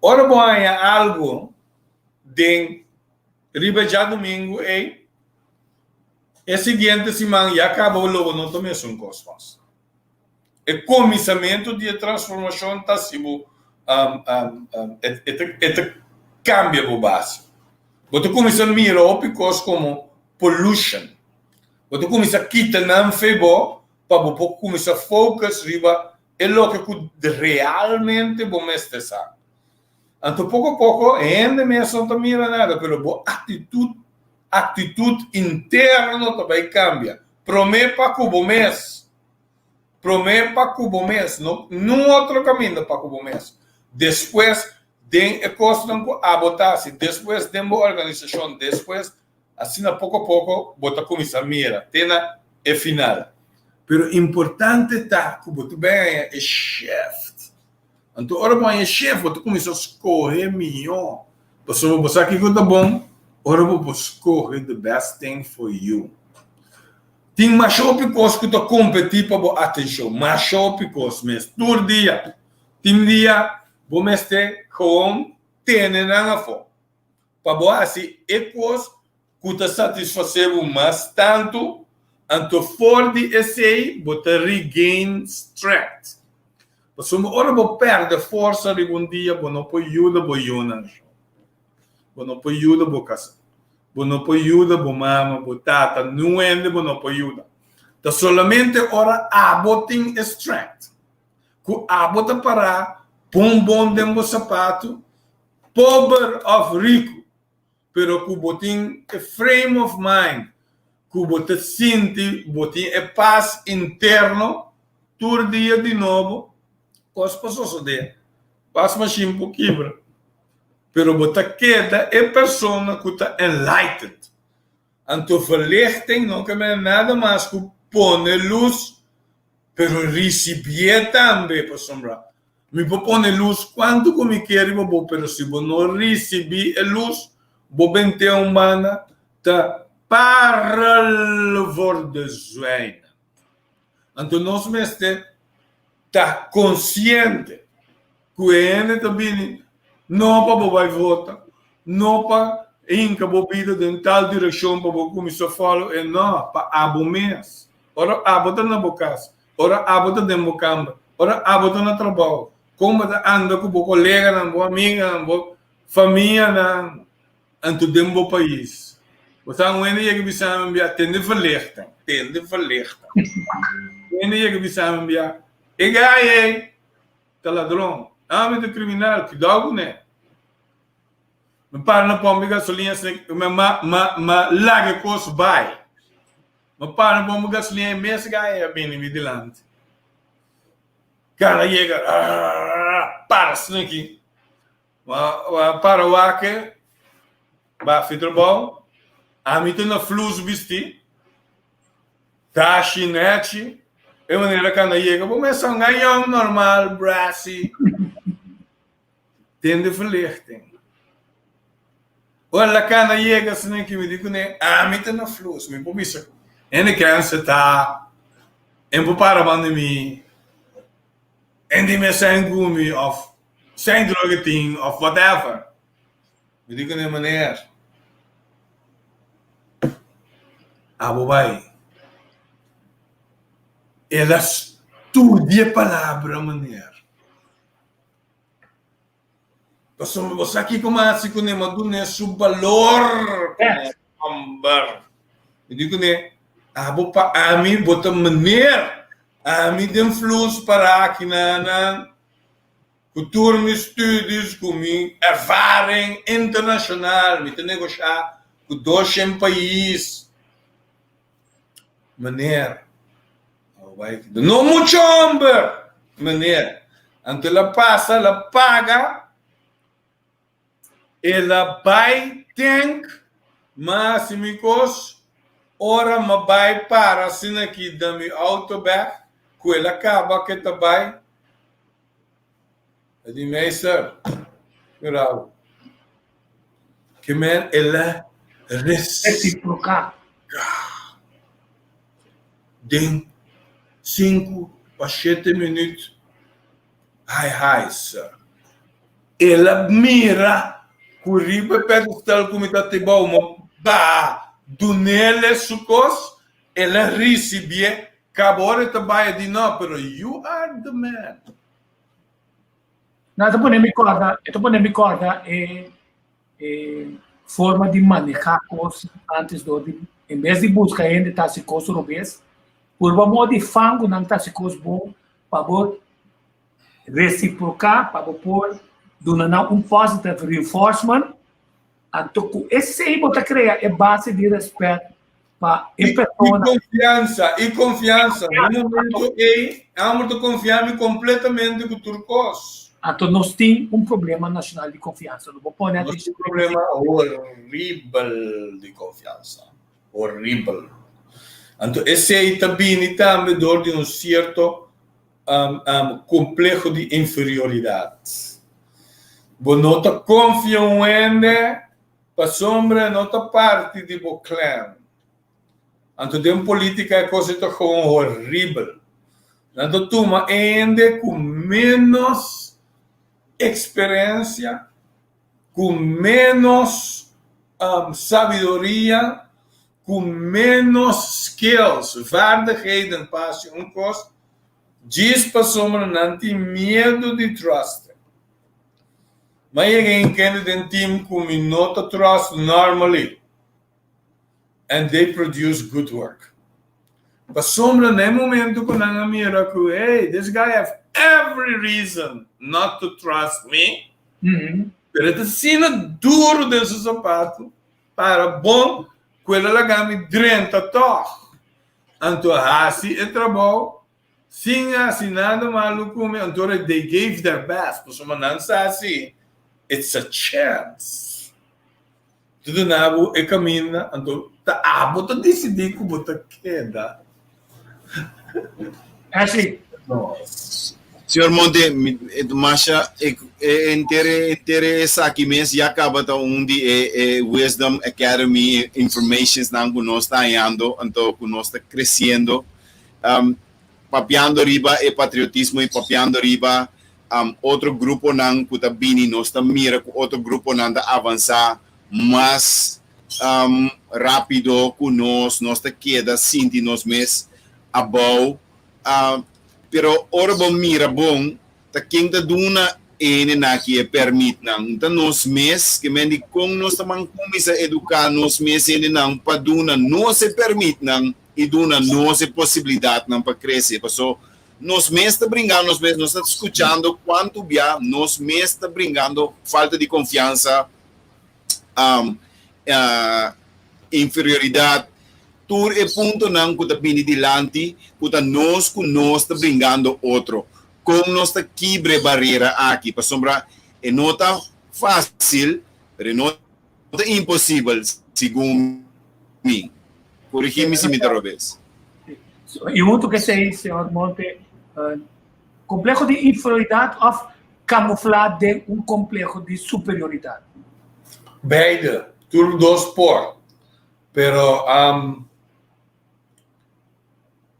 Speaker 3: Ora bom é algo de riba já domingo é seguinte semana já acabou logo não tomei um cosmos. O começamento de transformação está sendo cambia o básico. Você começa a mirar coisas como pollution. Você começa a quitar não febo para você começar a focar riba é o que realmente você está. Então pouco a pouco ainda mesmo não mira nada, pero a atitude interna também cambia. Promete para o mês. Promete para o mês, não outro caminho para o mês. Depois, tem a coisa a botar, depois tem uma organização, depois, assim, pouco a pouco, bota começa a mira, tem a final. Pero importante está que você bem é chefe. Então, ora bom é chefe, você começa a escolher melhor. Você aqui que está bom, ora você escolhe the best thing for you. Tem mais coisas que estão competindo para a atenção, mais coisas mesmo, todo dia. Tem dia, vamos ter com tênis na fome. Para boa assim, é coisa que está satisfazendo mais tanto, então for de esse, você regain strength. Porque uma hora você perde força de um dia, você não pode ajudar você Você não pode ajudar você casa. Você não pode ajudar você mama, você tata, não ende, você não pode ajudar. Então, solamente ora você tem strength. Que você parar, põe bom dentro do sapato, pobre of rico, pero que você tem a frame of mind, que você sente, você é paz interno, todo dia de novo, coisa passou suceder. Paz machine por quebra. Pero você queda é pessoa que está enlightened. Então, verlichting não é nada mais que pôr luz, pero receber também, para sombra. Me pôr luz quanto que me quer, pero se eu não receber a luz, vou ter humana, tá para de zwijnen. Então, nós mesmos tá consciente que ele também não para vai votar, não para inca bobida em tal direção para começar a falar, e não para abo mês. Ora abo na boca, ora abo da democamba, ora abo na trabalho. Como anda com o colega, com a amiga, com a família, no dembo país. Você não é que bisa enviar, tende verlichting. Tende que bisa enviar. E gai, tá ladrão. Ame de criminal, que dá né? Me para na pomba gasolina, me larga coisa vai. Me para na pomba gasolina, mês gai é bem vigilante. Cara chega, para-se aqui. Para o aque, vai ficar bom. A mim tem na flus vestir. Tá chinete. É maneira que anda chega. Vou começar a ganhar normal, braço. Tem de verlichting. Olha, cana chega, se nem que me digo, né? A mim tem na flus. Me pô isso. E na criança tá. E pô para a pandemia. En die met zijn gummi of zijn drogeting of whatever. Weet ik niet, meneer. Abo vai. Ela estudia palavra, meneer. Você aqui começa com o madune su valor. Weet ik niet. Abo pa ami bota meneer. A mim tem influência para aqui na cultura, meus estudos, com minha ervaring internacional, me tem negociar com 200 países. Maneira. Não muito homem, maneira. Então ela passa, ela paga, ela vai, tem, mas se me costa, ora, me vai para, assim aqui, da minha autoback, que ela acaba que também é de meester grau que men ela
Speaker 1: Reciprocar.
Speaker 3: de 5 a 7 minutos sir. Ela mira curiba pedestal como está te bom do nele sucos ela recebe acabou de trabalhar de não, pero you are the man.
Speaker 1: Não, então me corda forma de manejar coisas antes em vez de buscar ainda tá se coisa no vez, por vamos de fango não tá se coisa bom para reciprocar, para pôr um positive reinforcement, então esse aí você cria é base de respeito.
Speaker 3: E confiança. No momento que vamos confiar completamente com turcos.
Speaker 1: Então nós temos problema nacional de confiança. Não vou pôr
Speaker 3: um problema horrível de confiança. Horrível. Então esse aí também está ao redor de certo complexo de inferioridade. Você não está confiando para sombra, não está parte de seu clã. Então, tem política é coisa tão horrível. Então, toma ainda com menos experiência, com menos sabedoria, com menos skills, vaardigheden, passe coisa. Diz para sombra, não tem medo de trust. Mas alguém que tem time com não trust normally. And they produce good work. But sombra nem momento que não mira que, hey, this guy have every reason not to trust me. Pero ele está sendo duro desse sapato para bom quella la gami drenta toch. Anto hasi e trabalho, sim assinando maluco come antore they gave their best, por uma não assim, it's a chance. Tudo nabo e caminha, anto tá bota decidir que bota queda.
Speaker 1: Ashley.
Speaker 2: Senhor Monte, Masha, interessa aqui mesmo, já acaba de Wisdom Academy Information que nós está indo, então nós está crescendo, papiando riba e patriotismo e papiando riba outro grupo não que está bini, nós está mira que outro grupo não está avançar mais rápido que nós está queda sinti nós mesmos above, pero ora bom mira bom ta quem da duna ene na que é permite não então nós mes que mendi com nós também começa a educar nós mes ene não para duna não se permite não e duna não se possibilidade não para crescer passou nós mes está brincando nós mes nós está escutando quanto bia nós mes está brincando falta de confiança inferioridade tur e punto não que está vindo dilante que nós está brincando outro como nós está quebre barreira aqui para sombra é nota fácil mas nota impossível segundo mim corrigir-me se me interrompes
Speaker 1: E junto que se diz, senhor Monte, complexo de inferioridade ou camuflar de complexo de superioridade?
Speaker 3: Beide, tudo dois por. Pero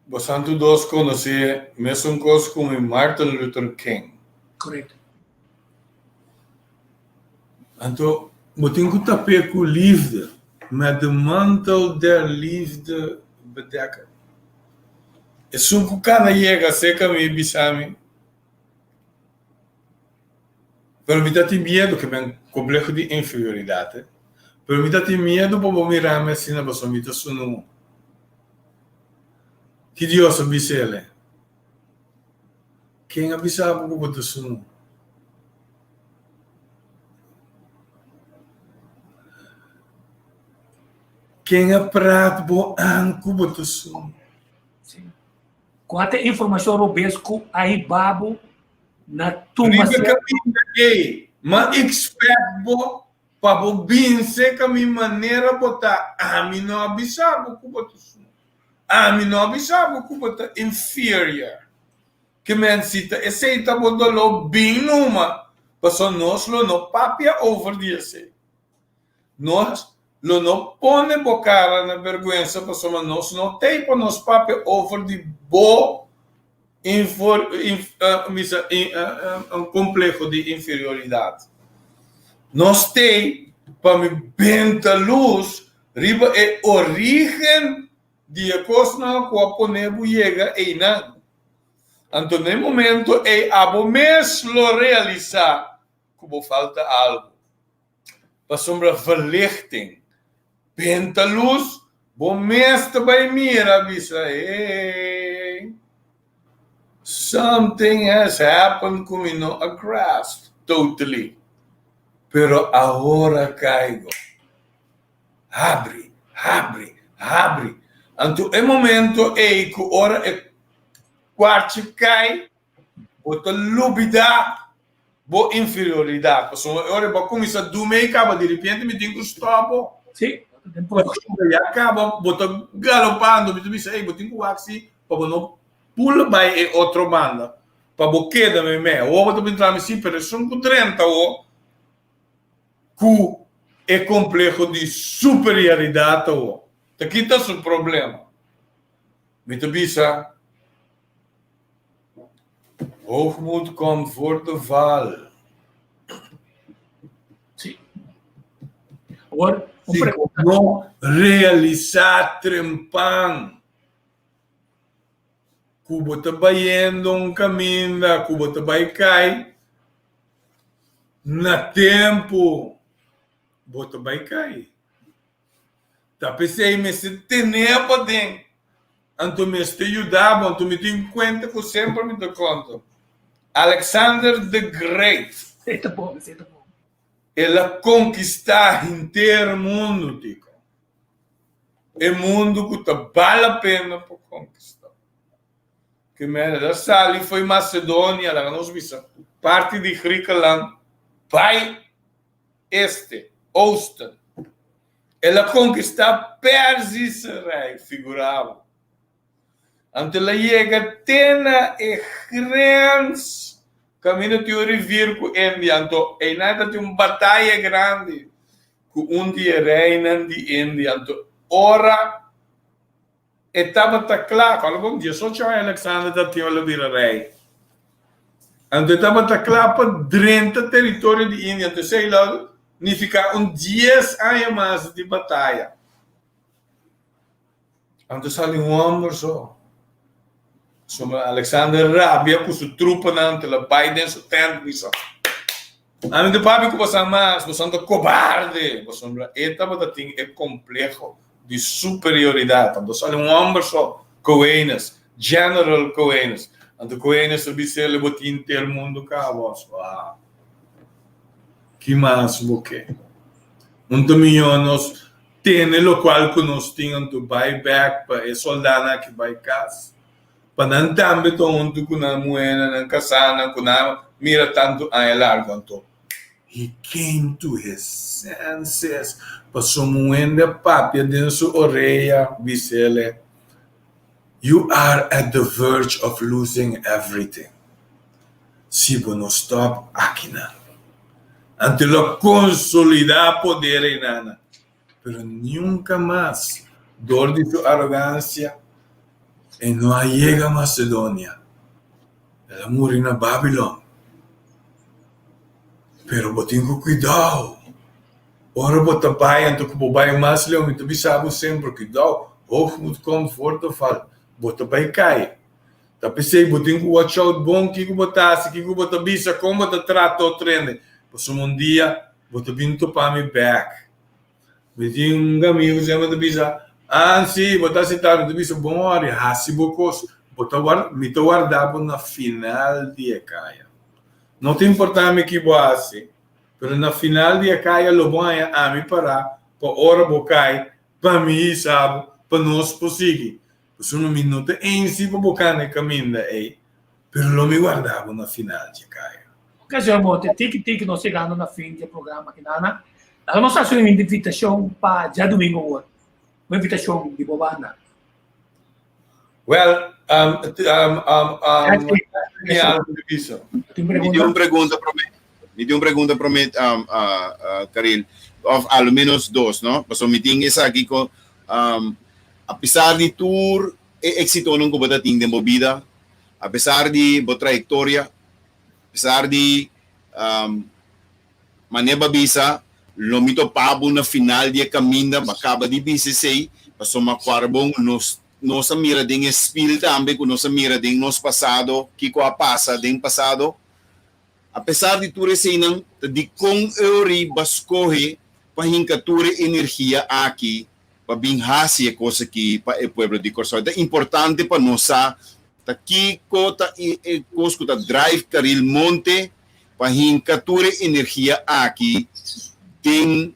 Speaker 3: bastante dos conheci mesmo coisa como Martin Luther King.
Speaker 1: Correto.
Speaker 3: Então, eu tenho que tapar com liefde, met de mantel der liefde bedekken. E soms kan chega seca me bisami. Pero me dá medo que ben complexo de inferioridade. Pero me dá medo para mirar me assim na pessoa me tá sunu. Que Deus abisele. Quem abisava que botou sunu? Quem é prato bo anco botou sunu?
Speaker 1: Sim. Quanta informação robesco aí babo na turma.
Speaker 3: Mas expert bo para bo binse que a minha maneira botar a mim não abisava que botou sunu. A mim não abisava que botou inferior. Que men cita aceita bodolo bem numa. Passou nós lo no papia over disso. Nós lo no pone bocara na vergonha, passou nós no tem para nos papia over de bo um complexo de inferioridade. Nós tem para me benta luz riba é origem de a coisa que a ponebu chega e não. Então, no momento, é abo mesmo realizar como falta algo. Para sombra verlichting. Benta luz, bom mesmo vai mira, bisa. Hey, something has happened to me, no, a grasp, totally. Pero agora caigo. Abre. Então, é momento, é que ora é quarto cai, bota lubida, boa inferioridade. Porque ora para começar a dormir, acaba de repente me tem que stop.
Speaker 1: Sim.
Speaker 3: E acaba, bota galopando, me diz, ei, botinho que assim, para não pula vai e outro manda, para boqueda me, ou botar entrar assim, pero são com 30 ou que é complexo de superioridade ou. Aqui está o problema. Me diz, hoogmoed komt voor de val.
Speaker 1: Sim. Agora,
Speaker 3: não realizar trempang. Cubo está bayendo um caminho, cubo está vai cai. Na tempo, bota vai cai. Tá pensei, mas se tem para dentro. Então me está ajudando, então me tem conta que sempre me dá conta. Alexander the Great.
Speaker 1: Aceita bom.
Speaker 3: Ele conquistou o inteiro mundo, tico. o mundo que vale a pena para conquistar. Que merda, Sali foi Macedônia, lá nós vimos parte de Griekenland, vai Oosten. Ela conquistar Persis rei, figurava. Ante ela chega Tena e grandes caminho de vir com Índia, então é nada de uma batalha grande com dia reina de Índia, então ora estava claro, fala bom dia, só tinha Alexandre da tinha ela vira rei. Então estava claro para 30 território de Índia, então sei lá, nem ficar 10 anos mais de batalha. Então saiu homem só. Alexander Rabia com sua trupa ante la Biden su tempo isso. A mim de papi que você mais, você anda cobarde, você anda etapa tem é complexo de superioridade. Então só homem só Coenas, General Coenas, ante Coenas o vice ele botin ter mundo cá, vos. Que mais o que? Milhões tem lo qual que nós tínhamos do buyback para o soldado que vai casa. Panantambe to unto kuna muena ng kasana kuna mira tanto ay largo anto. He came to his senses. Pasumuenda papia din su oreia bisele. You are at the verge of losing everything. Sibo no stop akina. Ante lo consolidar poder inana. Pero nunca más. Dor de su arrogancia. E não chega a Macedônia. Ela morre na Babilônia. Pero botem com cuidado. Ora bota pai, então que o pai mais leu, me tu sabe sempre cuidado. Hoog moet conforto fal. Bota pai cai. Tá pensei botem com watch out bom que botasse, que bota bisa como bota trato o trem. Passou dia, bota binto para me back. Botem amigo chama da bisa. Sim, botar sentado no bicho bom hora, rassi bocos, me tô guardado na final de Ecaia. Não tem importância que boasse, mas na final de Ecaia lo bom é a mim parar, para hora bocai, para mim sabe, para nós prosseguir. Por um minuto em si para bocar no caminho aí, mas lo me guardava na final de Ecaia.
Speaker 1: Ocasião, monte, tic nós chegando na fim do programa aqui, Nana. Nós fazemos uma invitação para já domingo hoje. Uma invitação de Bobana.
Speaker 3: Well,
Speaker 2: Me dio uma pergunta para mim, Karil, of ao menos dois, não? Mas o meeting é aqui com, apesar de tour éxito não como tem de movida, apesar de boa trajetória, apesar de maneira bisa lo mito pabo na final dia caminda acaba de BCC passou uma quarbon nossa mira ding espírito também com nossa mira ding nos passado que com a passa ding passado apesar de tudo isso não de com euri bascorre para hincatura energia aqui para bem hasia coisa que para o povo de Corsol é importante para nossa aqui cota e cosco da drive Caril Monte para hincatura energia aqui tem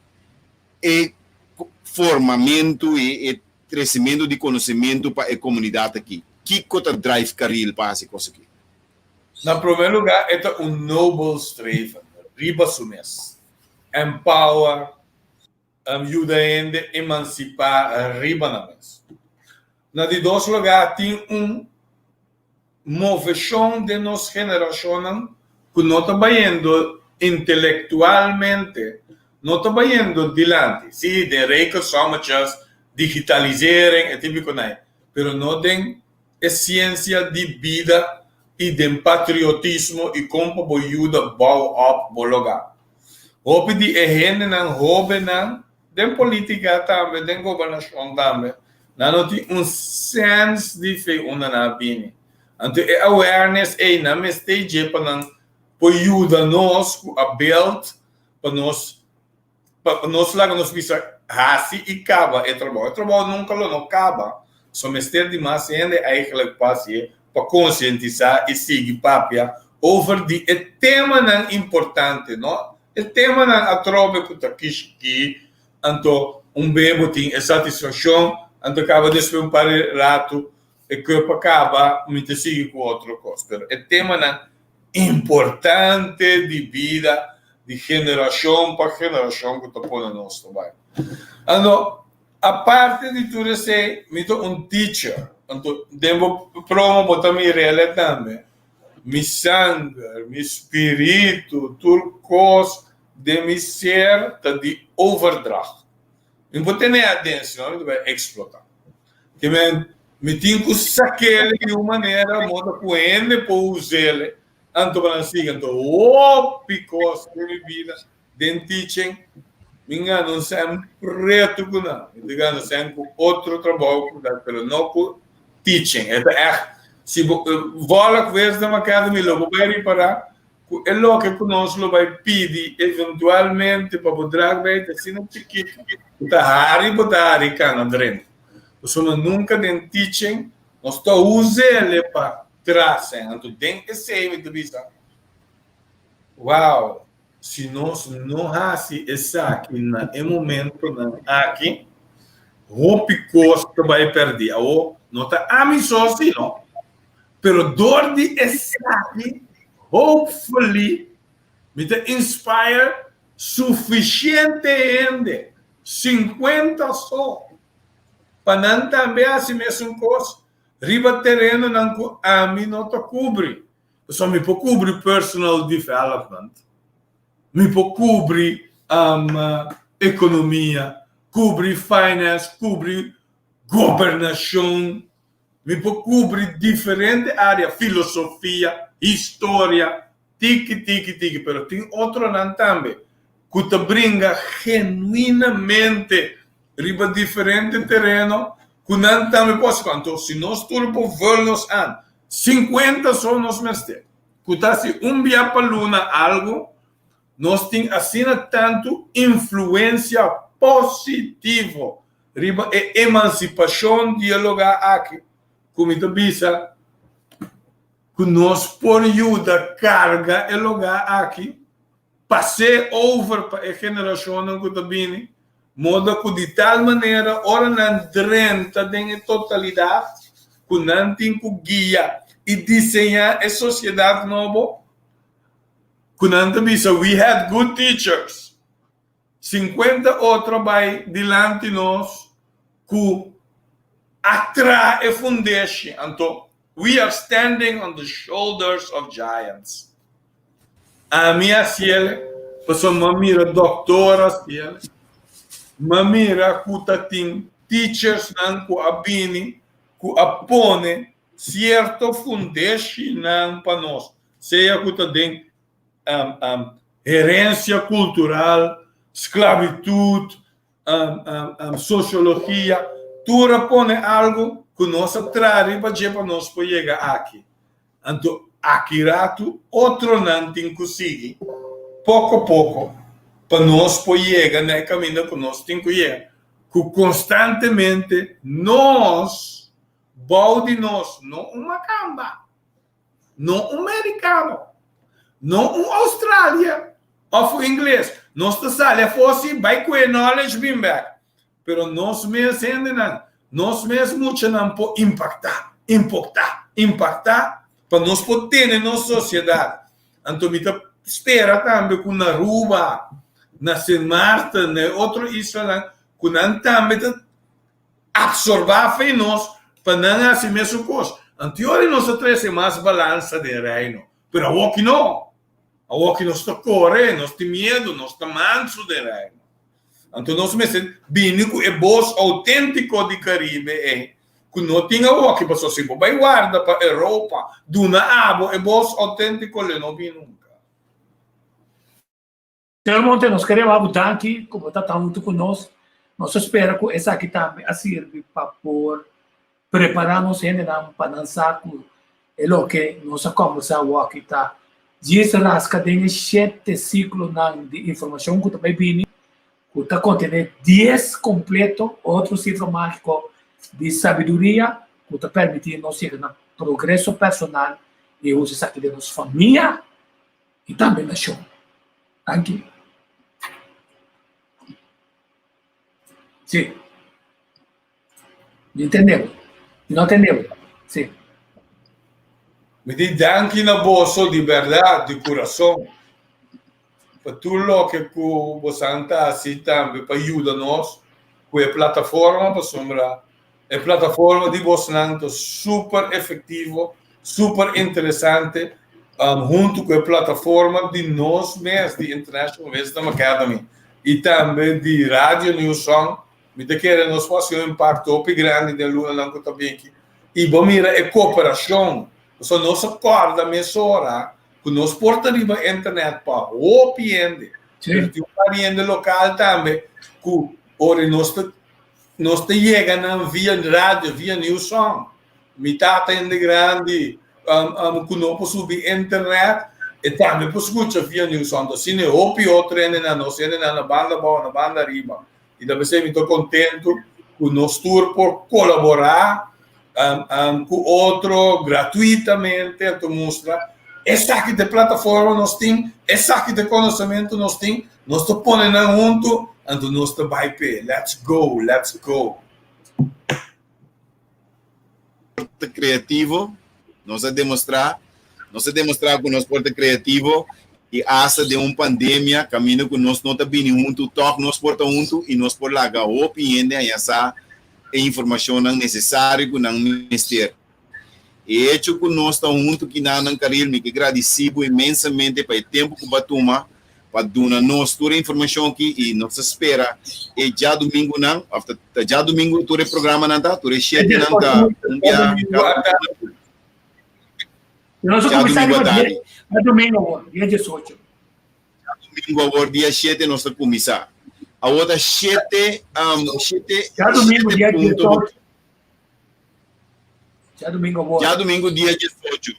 Speaker 2: formamento e crescimento de conhecimento para a comunidade aqui. Que cota drive Caril para essa coisa aqui?
Speaker 3: Na primeiro lugar, é noble streven, riba sumes, empower, ajuda a emancipar riba na mesa. Na de dois lugar, tem moveção de nossa geração que não está indo intelectualmente, não está indo adiante. Sim, de ricos somos digitalizarem, é típico, né? Mas não tem a ciência de vida e de patriotismo e como ajuda a bauar o lugar. Houve de gente não houve não, de política também, de governação também. Não tem sense de fé uma na bine. Então, awareness é na mestre para ajuda nós a build para nós lá nos visa hasi e acaba o trabalho nunca não acaba. Só mestre de mais ainda eigenlijk passe para conscientizar e seguir papia over de tema não importante, não? O tema não atrobe que tá aqui, então bebo tem satisfação Ando acaba de um par de rato e que acaba me te sigue com outro coisa. Pero é tema na importante de vida de geração para geração que está pondo nós também. Ando a parte de tudo isso, me tô teacher. Ando devo promo botar me rele também. Mi sangue, mi espírito, tudo coisa de mi ser tá de overdracht. Não vou ter nem atenção, não vai explotar. Que me tenho que sacar de uma maneira, moda com ele, para usar ele. Anto para assim, anto, picos de minha vida, den teaching, me engano, sempre com não. Me engano, sempre com outro trabalho, mas não com teaching. É se vola com essa na academia, logo vai reparar, é lo que conosco vai pedir, eventualmente, para poder ver, assim, no chiquito, botar cá na frente. Nós nunca den teaching, nós só usamos ele para trás, então tem que ser, me duvida. Uau, se nós não fazemos isso aqui, no momento, aqui, o picosto vai perder. Ou não está amistoso, não. Pero door die aqui, hopefully, me te inspire suficiente gente, 50 só, para não também assim mesmo coisa, riba terreno não a mim não te cobre, só me pode cobrir personal development, me pode cobrir economia, cobrir finance, cobrir governação, me pode cobrir diferente área, filosofia, história, tiki, pero tem outro não também, que te brinca genuinamente riba diferente terreno, que não também posso quanto, se nós tudo por vernos an, 50 são nós mestre, que tá se dia para luna algo, nós tem assim tanto influência positiva, riba e emancipação dialogar aqui, como te bisa, que nós por ajuda carga e lugar aqui, passei over para a geração que está vindo, modo que de tal maneira, ora não drenta em totalidade, que não tem que guia e desenhar a sociedade nova, que não te bisa, we had good teachers, 50 outros vai delante de nós, que atrai a foundation, então, we are standing on the shoulders of giants. A minha cielo, pessoa me mira doutora cielo, me mira que teachers não que abini, que apone certo foundation para nós. Seja que tem herência cultural, esclavitud, sociologia, tudo põe algo que nós traz para nós poder chegar aqui. Então, aqui rato, outro não tem que seguir, pouco a pouco, para nós poder chegar no caminho que nós temos que chegar. Que constantemente nós, de nós, não uma camba, não um americano, não um Austrália, ou inglês. Nós trabalhamos fosse by knowledge being back. Pero nós mesmos ainda não. Nós mesmos não podemos impactar para nós poder ter na sociedade. Então, eu espero também que na Aruba, na Sint Maarten, na outro Israel, que não também absorver em nós para não assim mesmo coisa. Anteriormente, nós trazemos mais balança de reino. Pero aqui não. Aqui nós está correndo, nós temos medo, nós está manso de reino. Então, nós mesmos, bínico é voz autêntico de Caribe, que não tinha o que passou assim, vai guarda para a Europa, duna abo, é voz autêntico, ele não vi nunca.
Speaker 1: Senhor Monte, nós queremos abutar aqui, como está junto conosco, nós esperamos que essa aqui também sirva para preparar-nos ainda para dançar com o que nós começamos aqui, tá? Diz rasca tem 7 ciclos de informação que também vem, que está contendo 10 completo, outro ciclo mágico de sabedoria, que está permitindo nós chegar no progresso personal e usar isso aqui de nossa família e também na show. Aqui. Sim. Entendeu? Não entendeu? Sim.
Speaker 3: Me diz danke na bolso de verdade, de coração. Para tudo que você está assim também, para ajudar-nos com a plataforma, para sombra. A plataforma de Bosnang super efetivo, super interessante, junto com a plataforma de nós mesmos, de International Wisdom Academy, e também de Rádio New Song, me querem nos fazer um impacto grande de Lula também. E vamos ver a cooperação, só nós acorda a emissora, que nós portamos a internet para o PND, que o PND local também, que ora nós chegamos via rádio, via New Song, metade ainda grande, que não posso subir internet, e também posso escutar via New Song, assim, o pior treino na nossa, na banda boa, na banda riba, e também sei muito contento com nós tour por colaborar com outro gratuitamente, então mostra essa aqui de plataforma nós temos, essa aqui de conhecimento nós temos, nós te põe na junto, então nós te vai pé, let's go.
Speaker 2: Criativo, nós a demonstrar que nós porta criativo e asa de uma pandemia, caminho que nós não está bem junto, toque nós porta junto e nós por lá o opinião e essa informação necessária que não ministério. E hecho que nós estamos juntos que não caril me que agradecido imensamente para o tempo que batuma para dar nós toda a informação aqui e nos espera e já domingo não, já domingo todo o programa não está, todo o chat não está.
Speaker 1: Nós começamos a domingo, dia 18.
Speaker 2: Domingo agora dia 7 nós vamos começar. A outra 7
Speaker 1: já domingo dia 18. Já domingo dia 18.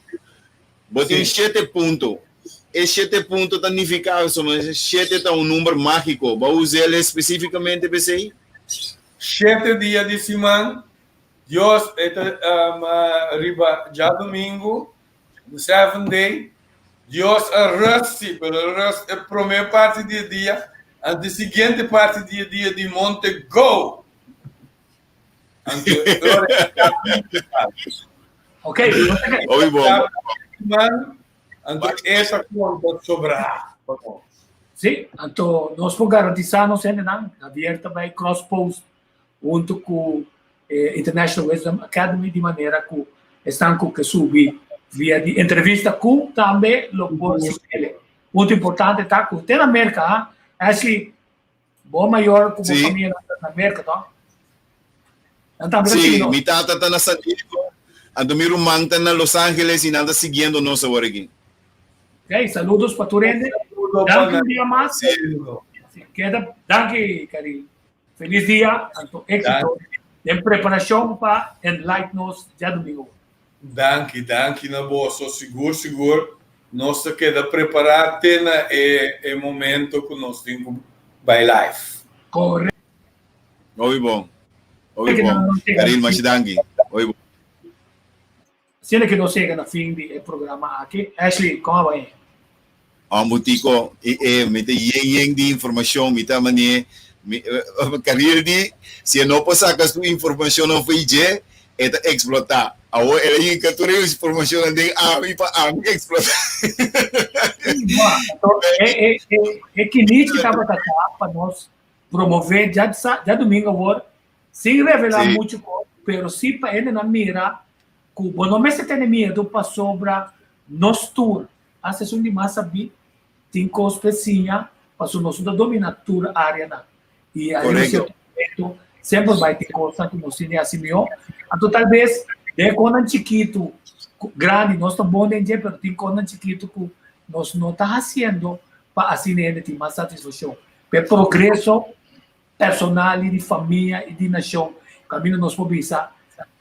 Speaker 1: Botei 7 pontos. E 7 pontos significa, 7 está um número mágico. Vai usar ele especificamente para você?
Speaker 3: 7 dias de semana. Deus arriba já domingo, no 7th day. Deus arrasta, pero a primeira parte do dia, a seguinte parte do dia de monte, go!
Speaker 1: Ok,
Speaker 2: oi bom.
Speaker 3: Então essa conta sobrar.
Speaker 1: Sim, então nós podemos garantizar nós ainda aberta vai cross post junto com International Wisdom Academy de maneira que estão com que subir via de entrevista com também o bolso dele. Muito importante tá com tem na América, assim, bom maior como família na América, tá?
Speaker 2: Sim, minha tata está na San Diego, a Domiro Manta na Los Angeles e nada seguindo nós agora aqui.
Speaker 1: Ok, saludos para tu rende. Danke um dia mais. Queda, danke, Cari. Feliz dia, tanto éxito. Em preparação para Enlighten-nos já domingo.
Speaker 3: Danke, na boa, sou seguro. Nós queda preparar até o momento que nós temos by life.
Speaker 1: Correto.
Speaker 2: Oi bom. Karil Mashidangi. Oi bom.
Speaker 1: Sendo que não chega no fim do programa aqui, Ashley, como vai?
Speaker 2: Mutiko, me te yeng de informação, me ta mane, Karil di, se não passar com a sua informação não foi je, é explotar. Agora ele encontrou a informação andei para explotar.
Speaker 1: Então, é que Nietzsche estava para nós promover já domingo agora, sem revelar muito, mas sim para ele na mira, que não me se tem medo para sobra nos tour, a sessão de massa bit, tem coisas para o nosso dominatura área na e a sempre vai ter coisa que nós temos assim melhor. Então talvez de quando chiquito grande nós estamos bom de mas tem quando chiquito que nós não está fazendo para assim ele ter mais satisfação, para progresso personal e de família e de nação, caminho nós podemos pensar.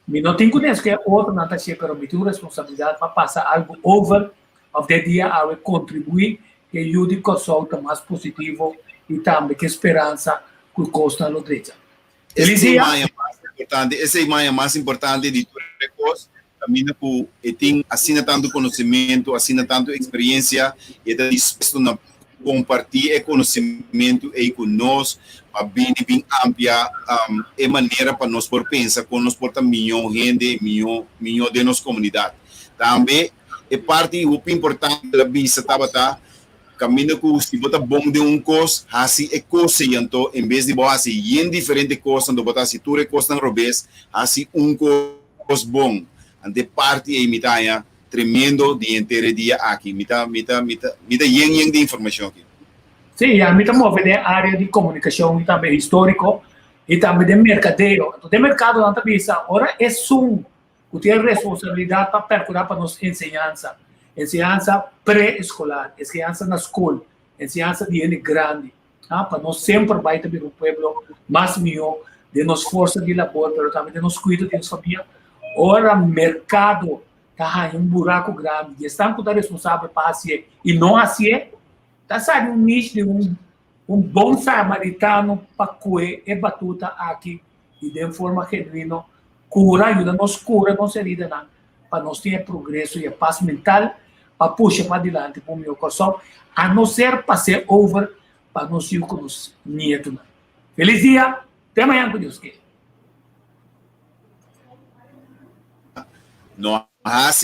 Speaker 1: Me não tenho conhecido que outro não está cheio, mas me tenho responsabilidade para passar algo over of the dia a contribuir que ajude o solta mais positivo e também que esperança que custa no direito.
Speaker 2: Essa é a mais importante de tudo coisa. Caminho que tem assina tanto conhecimento, assina tanto experiência e está disposto na compartilhar conhecimento aí conosco, a bem ampla é maneira para nós por pensar com nós por milhão de gente, milhão de nossa comunidade. Também é parte muito importante da visa tabata caminho que se bota bom de coisa, assim é coisa então em vez de botar assim em diferente coisa, não botar assim tudo é coisa não robês, assim coisa bom, ante parte é mitaya tremendo de inteiro dia aqui, mita yen de informação aqui.
Speaker 1: Sim, a mim também vem a área de comunicação e também histórico e também de mercadeio. Então, de mercado não também ora é que tem responsabilidade para percurar para nós ensinança pré-escolar, ensinança na escola, ensinança de gente grande, para nós sempre vai ter um povo mais melhor de nos força de labor, mas também de nos cuidar de nossa família. Ora, mercado está em buraco grande, e estão com a responsável para fazer e não fazer. Tá saindo um nicho de um bom samaritano para cuidar e batuta aqui e de forma genuína cura ajuda nos cura nossa vida para nós ter progresso e a paz mental para puxar para adiante para o meu coração a não ser para ser over para nós ir com os netos. Feliz dia, até amanhã com Deus.
Speaker 2: Não, assim